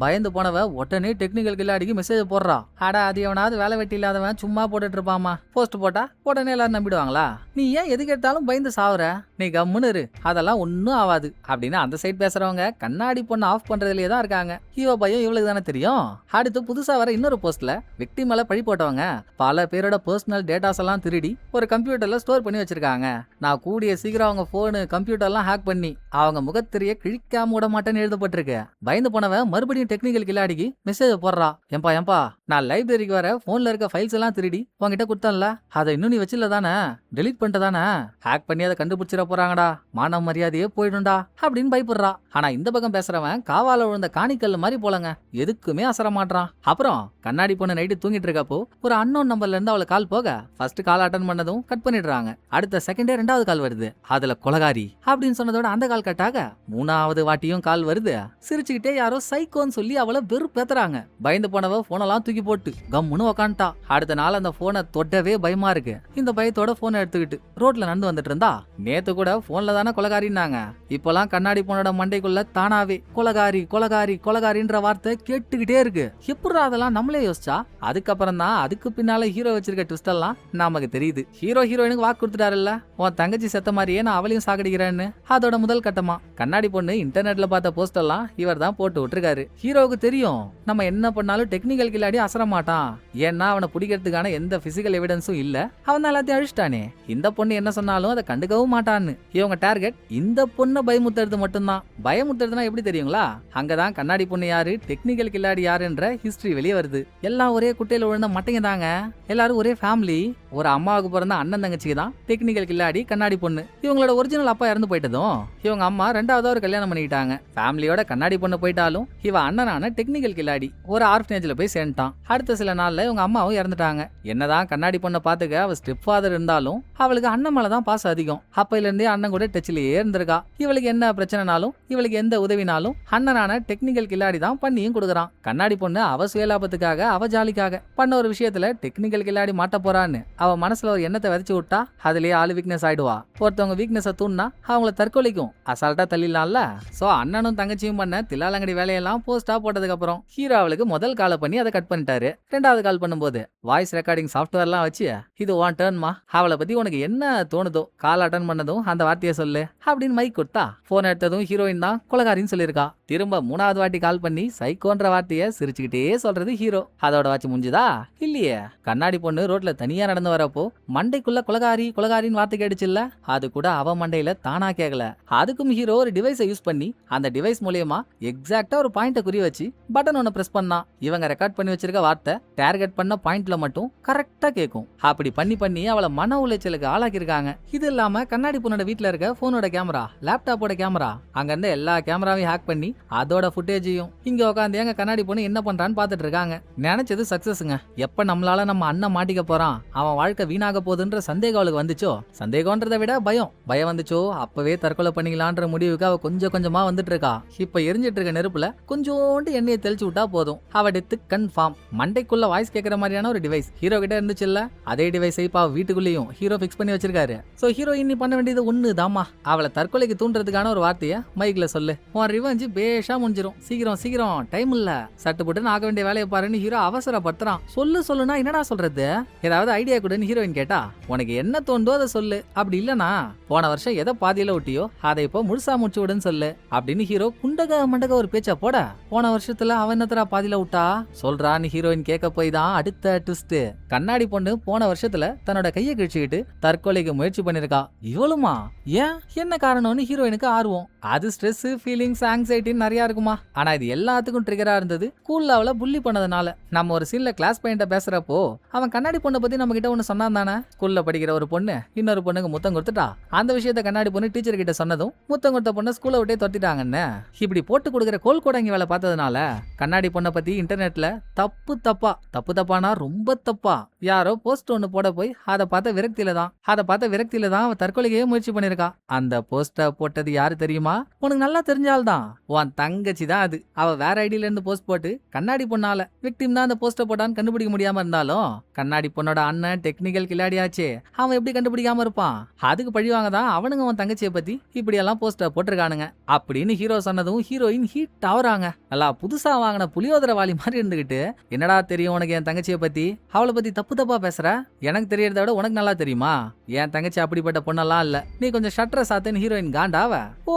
பயந்து போனவ உடனே டெக்னிக்கல் கில்லாடிக்கு மெசேஜ் போடுறா. அடா அது எவனாவது வேலை வெட்டி இல்லாதவன் சும்மா போட்டுட்டு இருப்பாமா. போஸ்ட் போட்டா உடனே எல்லாரும் நம்பிடுவாங்களா? நீ ஏன் எதுக்கு எடுத்தாலும் பயந்து சாவுற? நீ கம்முன்னு இரு, அதெல்லாம் ஒன்னும் ஆகாது அப்படின்னு அந்த சைட் பேசுறவங்க கண்ணாடி பொண்ணு ஆஃப் பண்றதுலயே தான் இருக்காங்க. இவ பயம் இவளுக்கு தானே தெரியும். அடுத்து புதுசா வர இன்னொரு போஸ்ட்ல விக்டிம் மேல பழி போட்டவங்க பல பேரோட பர்சனல் டேட்டாஸ் எல்லாம் திருடி ஒரு கம்ப்யூட்டர்ல ஸ்டோர் பண்ணி வச்சிருக்காங்க. நான் கூடிய சீக்கிரம் அவங்க போனு கம்ப்யூட்டர்லாம் ஹேக் பண்ணி அவங்க முகத்திரைய கிழிக்காம விட மாட்டேன்னு எழுதப்பட்டிருக்கு. பயந்து போனவன் மறுபடியும் டெக்னிக்கல் கில்லாடிக்கு மெசேஜ் போடுறா. ஏம்பா நான் லைப்ரரிக்கு வர போன்ல இருக்க ஃபைல்ஸ் எல்லாம் திருடி உங்ககிட்ட கொடுத்தேன்ல, அதை இன்னும் நீ வச்சில தானே, டெலீட் பண்ணிட்டு தானே? ஹேக் பண்ணி அதை கண்டுபிடிச்சிட போறாங்கடா, மான மரியாதையே போயிடும்டா அப்படின்னு பயப்படுறா. ஆனா இந்த பக்கம் பேசுறவன் காவால விழுந்த காணிக்கல் மாதிரி போலங்க, எதுக்குமே அசர மாட்டான். அப்புறம் கண்ணாடி பொண்ணு நைட்டு தூங்கிட்டு இருக்கப்போ ஒரு அன்னோன் நம்பர்ல இருந்து அவளை கால் போக ஃபர்ஸ்ட் கால் அட்டன் பண்ணதும் கட் பண்ணிடுறாங்க. அடுத்த செகண்டே 2வது கால் வருது. அதுல கொலகாரி அப்படின்னு சொன்னதோட அந்த கால் கட்டாக 3வது வாட்டியும் கால் வருது. சிரிச்சுக்கிட்டே யாரோ சைக்கோன்னு சொல்லி அவளை வெறுப்பேத்துறாங்க. பயந்து போனவ போனெல்லாம் தூக்கி போட்டு கம்முன்னு உக்காண்டா. அடுத்த நாள் அந்த போனை தொட்டவே பயமா இருக்கு. இந்த பயத்தோட போனை எடுத்துக்கிட்டு ரோட்ல நடந்து வந்துட்டு இருந்தா. நேத்து கூட போன்ல தானே கொலகாரின்னாங்க, இப்பெல்லாம் கண்ணாடி பொண்ணோட மண்டைக்குள்ள தானாவே கொலகாரி கொலகாரி கொலகாரின்ற வார்த்தை கேட்டுக்கிட்டே இருக்கு. எப்படா அதெல்லாம் நம்மளே யோசிச்சா? அதுக்கப்புறம் தான் அதுக்கு பின்னால ஹீரோ வச்சிருக்க ட்விஸ்ட் எல்லாம் நமக்கு தெரியுது. ஹீரோயினுக்கு வாக்கு கொடுத்துட்டாருல்ல, உன் தங்கச்சி செத்த மாதிரியே நான் அவளையும் சாகடிக்கிறேன்னு. அதோட முதல் கட்டமா கண்ணாடி பொண்ணு இன்டர்நெட்ல பார்த்த போஸ்ட் எல்லாம் இவர் தான் போட்டு விட்டுருக்காரு. ஹீரோவுக்கு தெரியும் நம்ம என்ன பண்ணாலும் டெக்னிக்கல் கில்லாடி அசர மாட்டான். ஏன்னா அவனை பிடிக்கிறதுக்கான எந்த பிசிக்கல் எவிடன்ஸும் இல்ல, அவன் தான் எல்லாத்தையும் அழிச்சிட்டானே. இந்த பொண்ணு என்ன சொன்னாலும் அதை கண்டுக்கவும் மாட்டான்னு. இவங்க டார்கெட் இந்த பொண்ணை பயமுத்துறது மட்டும்தான். பயமுத்துறதுனா எப்படி தெரியுங்களா? அங்கதான் கண்ணாடி பொண்ணு யாரு, டெக்னிக்கல் கில்லாடி யாருன்ற ஹிஸ்டரி வெளியே வருது. எல்லாம் ஒரே குட்டையில விழுந்த மட்டைங்க தாங்க. எல்லாரும் ஒரே ஃபேமிலி. ஒரு அம்மாவுக்கு பிறந்த அண்ணன் தங்கச்சிக்கு தான் டெக்னிக்கல் கில்லாடி கண்ணாடி பொண்ணு. இவங்களோட ஒரிஜினல் அப்பா இறந்து போயிட்டதும் இவங்க அம்மா 2வது ஒரு கல்யாணம் பண்ணிக்கிட்டாங்க. ஃபேமிலியோட கண்ணாடி பொண்ணு போயிட்டாலும் இவ அண்ணனான டெக்னிக்கல் கில்லாடி ஒரு ஆர்ஃபனேஜ்ல போய் சேர்ந்துட்டான். அடுத்த சில நாள்ல இவங்க அம்மாவும் இறந்துட்டாங்க. என்னதான் கண்ணாடி பொண்ணை பாத்துக்க அவ ஸ்டெப் ஃபாதர் இருந்தாலும் அவளுக்கு அண்ணன் மேலதான் பாசம் அதிகம். அப்பையில இருந்தே அண்ணன் கூட டச்சிலேயே இருந்திருக்கா. இவளுக்கு என்ன பிரச்சனைனாலும் இவளுக்கு எந்த உதவினாலும் அண்ணனான டெக்னிக்கல் கில்லாடி தான் பண்ணியும் கொடுக்குறான். கண்ணாடி பொண்ணு அவ சுயலாபத்துக்காக அவ ஜாலிக்காக பண்ண ஒரு விஷயத்துல டெக்னிக்கல் கில்லாடி மாட்ட போறான்னு அவ மனசுல ஒரு எண்ணத்தை விதைச்சு விட்டா அது அதுலயே ஆளு வீக்னஸ் ஆயிடுவா. ஒருத்தவங்க வீக்னஸ தூண்னா அவங்கள தற்கொலைக்கும் அசால்ட்டா தள்ளிடலாம்ல. சோ அண்ணனும் தங்கச்சியும் பண்ண தில்லாலங்கடி வேலையெல்லாம் போஸ்டா போட்டதுக்கு அப்புறம் ஹீரோ அவளுக்கு முதல் காலை பண்ணி அதை கட் பண்ணிட்டாரு. ரெண்டாவது கால் பண்ணும்போது வாய்ஸ் ரெக்கார்டிங் சாஃப்ட்வேர்லாம் வச்சு இது உன் டர்ன்மா, அவளை பத்தி உனக்கு என்ன தோணுதோ கால் அட்டன் பண்ணதும் அந்த வார்த்தையை சொல்லு அப்படின்னு மைக் கொடுத்தா போன் எடுத்ததும் ஹீரோயின் தான் கொலகாரின்னு சொல்லியிருக்கா. திரும்ப மூணாவது வாட்டி கால் பண்ணி சைக்கோன்ற வார்த்தையை சிரிச்சுக்கிட்டே சொல்றது ஹீரோ. அதோட வாட்சி முடிஞ்சுதா இல்லையே. கண்ணாடி பொண்ணு ரோட்ல தனியா நடந்து வரப்போ மண்டைக்குள்ள கொலகாரி கொலகாரின்னு வார்த்தை கேடுச்சுல்ல, அது கூட அவ மண்டையில தானா கேட்கல. அதுக்கும் ஹீரோ ஒரு டிவைஸை யூஸ் பண்ணி அந்த டிவைஸ் மூலியமா எக்ஸாக்டா ஒரு பாயிண்ட குறி வச்சு பட்டன் ஒன்னு பிரஸ் பண்ணா இவங்க ரெக்கார்ட் பண்ணி வச்சிருக்க வார்த்தை டார்கெட் பண்ண பாயிண்ட்ல மட்டும் கரெக்டா கேட்கும். அப்படி பண்ணி பண்ணி அவளை மன உளைச்சலுக்கு ஆளாக்கிருக்காங்க. இது இல்லாம கண்ணாடி பொண்ணோட வீட்டுல இருக்க போனோட கேமரா, லேப்டாப்போட கேமரா, அங்க இருந்த எல்லா கேமராவையும் ஹேக் பண்ணி அதோட ஃபுட்டேஜையும் இங்க உட்காந்து எங்க கண்ணாடி பொண்ணு என்ன பண்றான்னு பாத்துட்டு இருக்காங்க. நினைச்சது சக்சஸ்ங்க. எப்ப நம்மளால நம்ம அண்ணன் மாட்டிக்க போறான், அவன் வாழ்க்கை வீணாக போகுதுன்ற சந்தேகம் அவளுக்கு வந்துச்சோ, சந்தேகம்ன்றதை விட பயம் வந்துச்சோ, அப்பவே தற்கொலை பண்ணிக்கலான்ற முடிவுக்கு அவ கொஞ்சம் கொஞ்சமா வந்துட்டு இருக்கா. இப்ப எரிஞ்சிட்டு இருக்க நெருப்புல கொஞ்சோண்டு எண்ணெயை தெளிச்சு விட்டா போதும், அவ டெத்து கன்ஃபார்ம். மண்டைக்குள்ள வாய்ஸ் கேட்கற மாதிரியான ஒரு டிவைஸ் ஹீரோ கிட்ட இருந்துச்சுல்ல, அதே டிவைஸை இப்ப வீட்டுக்குள்ளேயும் ஹீரோ பிக்ஸ் பண்ணி வச்சிருக்காரு. சோ ஹீரோயின் பண்ண வேண்டியது ஒண்ணு தாமா, அவளை தற்கொலைக்கு தூண்டுறதுக்கான ஒரு வார்த்தைய மைக்ல சொல்லு, உன் ரிவெஞ்ச் பேஷா முடிஞ்சிரும், சீக்கிரம் சீக்கிரம் டைம் இல்ல, சட்டு போட்டு ஆக வேண்டிய வேலையை பாருன்னு ஹீரோ அவசரப்படுத்துறான். சொல்லுனா என்னடா சொல்றது, ஏதாவது ஐடியா கொடுன்னு ஹீரோயின் கேட்டா உனக்கு என்ன தோணுதோ அதை சொல்லு, அப்படி இல்லனா போன வருஷம் எதை பாதியில விட்டியோ அதை இப்போ முழுசா முடிச்சு விடுன்னு சொல்லு அப்படின்னு ஹீரோ குண்டக மண்டக ஒரு பேச்சா போட, போன வருஷத்துல அவன் என்னத்தரா பாதியில விட்டா சொல்றான்னு ஹீரோயின் கேட்க போய் தான் அடுத்த ட்விஸ்ட். கண்ணாடி பொண்ணு போன வருஷத்துல தன்னோட கையை கிழிச்சுக்கிட்டு தற்கொலைக்கு முயற்சி பண்ணிருக்கா. இவளுமா ஏன் என்ன காரணம்னு ஹீரோயினுக்கு ஆர்வம். அது ஸ்ட்ரெஸ், ஃபீலிங்ஸ், ஆங்ஸைட்டின்னு நிறைய இருக்குமா. ஆனா இது எல்லாத்துக்கும் ட்ரிகரா இருந்தது ஸ்கூல்ல அவளை புள்ளி பண்ணதுனால. நம்ம ஒரு சீன்ல கிளாஸ் பையன்ட்ட பேசுறப்போ அவன் கண்ணாடி பொண்ணை பத்தி நம்ம கிட்ட ஒண்ணு சொன்னான் தானே, ஸ்கூல்ல படிக்கிற ஒரு பொண்ணு இன்னொரு பொண்ணுக்கு முத்தம் கொடுத்துட்டா, அந்த விஷயத்த கண்ணாடி பொண்ணு டீச்சர் கிட்ட சொன்னதும் முத்தம் கொடுத்த பொண்ணை ஸ்கூலை விட்டே தொத்திட்டாங்கன்னு. இப்படி போட்டு கொடுக்குற கோல் கோடங்கி வேலை பார்த்ததுனால கண்ணாடி பொண்ணை பத்தி இன்டர்நெட்ல தப்பு தப்பானா ரொம்ப தப்பா யாரோ போஸ்ட் ஒண்ணு போட போய் அதை பார்த்த விரக்தியில தான் அவ தற்கொலைக்கே முயற்சி பண்ணிருக்கா. அந்த போஸ்ட போட்டது யாரு தெரியுமா, உனக்கு நல்லா தெரிஞ்சால்தான் உன் தங்கச்சி தான். அது அவ வேற ஐடியில இருந்து போஸ்ட் போட்டு கண்ணாடி பொண்ணால விக்டிம் தான் அந்த போஸ்ட போட்டான்னு கண்டுபிடிக்க முடியாம இருந்தாலும் கண்ணாடி பொண்ணோட அண்ணன் டெக்னிக்கல் கில்லாடியாச்சே, அவன் எப்படி கண்டுபிடிக்காம இருப்பான். அதுக்கு பழிவாங்க தான் அவனுங்க உன் தங்கச்சியை பத்தி இப்படி எல்லாம் போஸ்ட போட்டிருக்கானுங்க அப்படின்னு ஹீரோ சொன்னதும் ஹீரோயின் ஹீட் ஆவறாங்க. நல்லா புதுசா வாங்கின புளியோதர வாளி மாதிரி இருந்துகிட்டு என்னடா தெரியும் உனக்கு என் தங்கச்சியை பத்தி, அவளை பத்தி தப்பா பேசுற, எனக்கு தெரியறத விட உனக்கு நல்லா தெரியுமா, என் தங்கச்சி அப்படிப்பட்ட பொண்ணெல்லாம் இல்ல, நீ கொஞ்சம் ஷட்டரை சாத்துன்னு ஹீரோயின் காண்டாவ. ஓ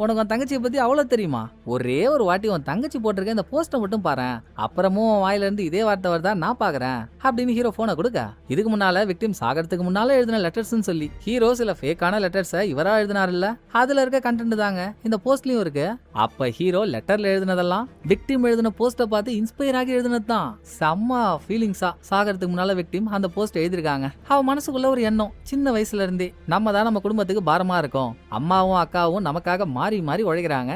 உனக்கு உன் தங்கச்சியை பத்தி அவ்வளவு தெரியுமா, ஒரே ஒரு வாட்டி உன் தங்கச்சி போட்டிருக்க இந்த போஸ்ட மட்டும் பாரு, அப்புறமும் வாயில இருந்து இதே வார்த்தை வருதா நான் பாக்குறேன் அப்படின்னு ஹீரோ போனை கொடுக்க. இதுக்கு முன்னால விக்டிம் சாகிறதுக்கு முன்னால எழுதின லெட்டர்ஸ் சொல்லி ஹீரோ சில ஃபேக்கான லெட்டர்ஸை இவரா எழுதினாருல்ல, அதுல இருக்க கண்டென்ட் தாங்க இந்த போஸ்ட்லயும் இருக்கு. அப்ப ஹீரோ லெட்டர்ல எழுதினதெல்லாம் விக்டிம் எழுதின போஸ்ட பார்த்து இன்ஸ்பயர் ஆகி எழுதினது தான். செம்ம ஃபீலிங்ஸா சாகிறதுக்கு முன்னால விக்டிம் அந்த போஸ்ட் எழுதிருக்காங்க. அவ மனசுக்குள்ள ஒரு எண்ணம், சின்ன வயசுல இருந்தே நம்ம தான் நம்ம குடும்பத்துக்கு பாரமா இருக்கோம், அம்மாவும் அக்காவும் நமக்காக மாறி மாறி உழைக்கிறாங்க,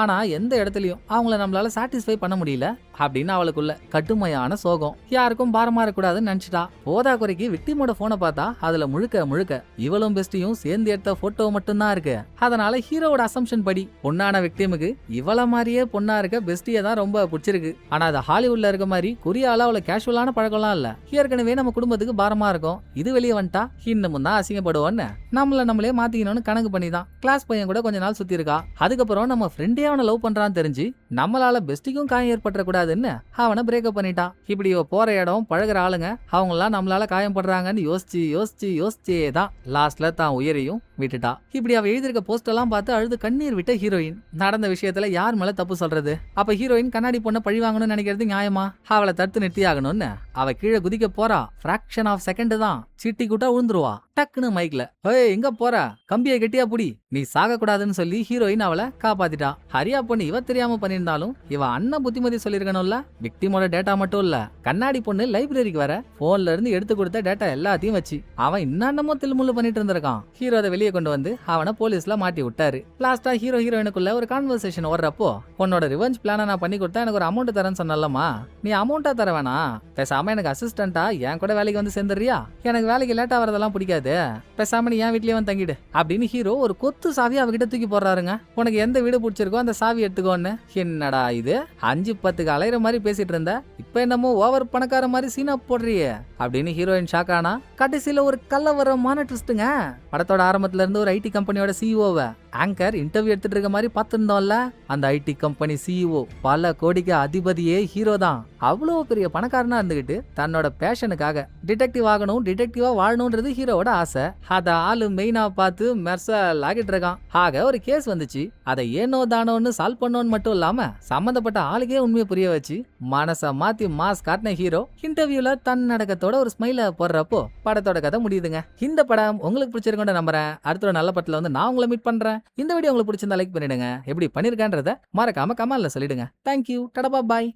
ஆனா எந்த இடத்துலயும் அவங்கள நம்மளால சாட்டிஸ்ஃபை பண்ண முடியல அப்படின்னு அவளுக்குள்ள கடுமையான சோகம். யாருக்கும் பாரமா இருக்கக்கூடாதுன்னு நினைச்சிட்டா. போதா குறைக்கு விக்டிமோட போனை பார்த்தா அதுல முழுக்க இவளும் பெஸ்டியும் சேர்ந்து எடுத்த போட்டோ மட்டும்தான் இருக்கு. அதனால ஹீரோவோட அசம்ஷன் படி பொண்ணான விக்டிமுக்கு இவள மாதிரியே பொண்ணா இருக்க பெஸ்டியை தான் ரொம்ப பிடிச்சிருக்கு. ஆனா அது ஹாலிவுட்ல இருக்க மாதிரி கொரியால அவளை கேஷுவலான பழக்கம்லாம் இல்ல, ஏற்கனவே நம்ம குடும்பத்துக்கு பாரமா இருக்கும், இது வெளியே வந்துட்டா இன்னமும் தான் அசிங்கப்படுவோன்னு நம்மளே மாத்திக்கணும்னு கணக்கு பண்ணி தான் கிளாஸ் பையன் கூட கொஞ்ச நாள் சுத்தி இருக்கா. அதுக்கப்புறம் நம்ம ஃப்ரெண்டே அவனை லவ் பண்றான்னு தெரிஞ்சு நம்மளால பெஸ்டிக்கும் காயம் ஏற்பட்ட கூடாதுன்னு அவனை பிரேக்கப் பண்ணிட்டான். இப்படி போற இடம் பழகிற ஆளுங்க அவங்க எல்லாம் நம்மளால காயம் படுறாங்கன்னு யோசிச்சே தான் லாஸ்ட்ல தான் உயிரையும் விட்டுட்டா. இப்படி அவ எழுதிருக்க போஸ்ட் எல்லாம் பார்த்து அழுது கண்ணீர் விட்ட ஹீரோயின். நடந்த விஷயத்துல யார் மேல தப்பு சொல்றது, அப்ப ஹீரோயின் கண்ணாடி பொண்ணை பழி வாங்கணும்னு நினைக்கிறது நியாயமா, அவளை தடுத்து நிறுத்தி ஆகணும்னு அவ கீழே குதிக்க போறா. பிராக்ஷன் ஆஃப் செகண்ட் தான் சீட்டி கூட்டா விழுந்துருவா. டக்குன்னு மைக்ல ஏய் எங்க போற, கம்பியை கெட்டியா புடி, நீ சாக கூடாதுன்னு சொல்லி ஹீரோயின் அவளை காப்பாத்திட்டா. ஹரியா பொண்ணு இவ தெரியாம பண்ணிருந்தாலும் இவ அண்ணன் புத்திமதி சொல்லிருக்கணும்ல. விக்டிமோட டேட்டா மட்டும் இல்ல, கண்ணாடி பொண்ணு லைப்ரரிக்கு வர போன்ல இருந்து எடுத்து கொடுத்த டேட்டா எல்லாத்தையும் வச்சு அவன் இன்னமும் தில்முள்ளு பண்ணிட்டு இருந்திருக்கான். ஹீரோ அதை வெளியே கொண்டு வந்து அவனை போலீஸ்ல மாட்டி விட்டாரு. லாஸ்டா ஹீரோ ஹீரோயினுக்குள்ள ஒரு கான்வர்சேஷன் ஓடுறப்போ, உன்னோட ரிவெஞ்ச் பிளான நான் பண்ணி கொடுத்தா எனக்கு ஒரு அமௌண்ட் தரேன்னு சொன்னல்லமா, நீ அமௌண்டா தர வேணாம், பேசாம எனக்கு அசிஸ்டண்டா என் கூட வேலைக்கு வந்து சேர்ந்துறியா, எனக்கு வேலைக்கு லேட்டா வரதெல்லாம் பிடிக்காது, பேசாம நீ என் வீட்லயே வந்து தங்கிடு அப்படின்னு ஹீரோ ஒரு கொத்து சாவி அவகிட்ட தூக்கி போடுறாருங்க. உனக்கு எந்த வீடு பிடிச்சிருக்கோ அந்த சாவி எடுத்துக்கோன்னு. என்னடா இது 5-10க்கு அலையிற மாதிரி பேசிட்டு இருந்த, இப்ப என்னமோ ஓவர் பணக்கார மாதிரி சீனா போடுறியே அப்படின்னு ஹீரோயின் ஷாக் ஆனா, கடைசியில ஒரு கலவரமான ட்விஸ்ட்டுங்க. படத்தோட ஆரம்பத்துல இருந்து ஒரு ஐடி கம்பெனியோட சிஇஓவை ஆங்கர் இன்டர்வியூ எடுத்துட்டு இருக்க மாதிரி பார்த்துருந்தோம்ல, அந்த ஐடி கம்பெனி சிஇஓ பல கோடிக்கு அதிபதியே ஹீரோ தான். அவ்வளோ பெரிய பணக்காரனா இருந்துகிட்டு தன்னோட பேஷனுக்காக டிடெக்டிவ் ஆகணும், டிடெக்டிவா வாழணும்ன்றது ஹீரோவோட ஆசை. அத ஆளு மெயினா பார்த்து மெர்சல் ஆகிட்டு இருக்கான். ஆக ஒரு கேஸ் வந்துச்சு, அதை ஏனோ தானோன்னு சால்வ் பண்ணோன்னு மட்டும் இல்லாம சம்பந்தப்பட்ட ஆளுக்கே உண்மையை புரிய வச்சு மனசை மாத்தி மாஸ் காட்டின ஹீரோ இன்டர்வியூல தன்னடக்கத்தோட ஒரு ஸ்மைல போடுறப்போ படத்தோட கதை முடியுதுங்க. இந்த படம் உங்களுக்கு பிடிச்சிருக்கோன்னு நம்புறேன். அடுத்த ஒரு நல்ல படத்துல வந்து நான் உங்களை மீட் பண்றேன். இந்த வீடியோ உங்களுக்கு பிடிச்சிருந்தா லைக் பண்ணிடுங்க. எப்படி பண்ணிருக்கேன்றத மறக்காம கமெண்ட்ல சொல்லிடுங்க. தேங்க்யூ, டடா பாய்.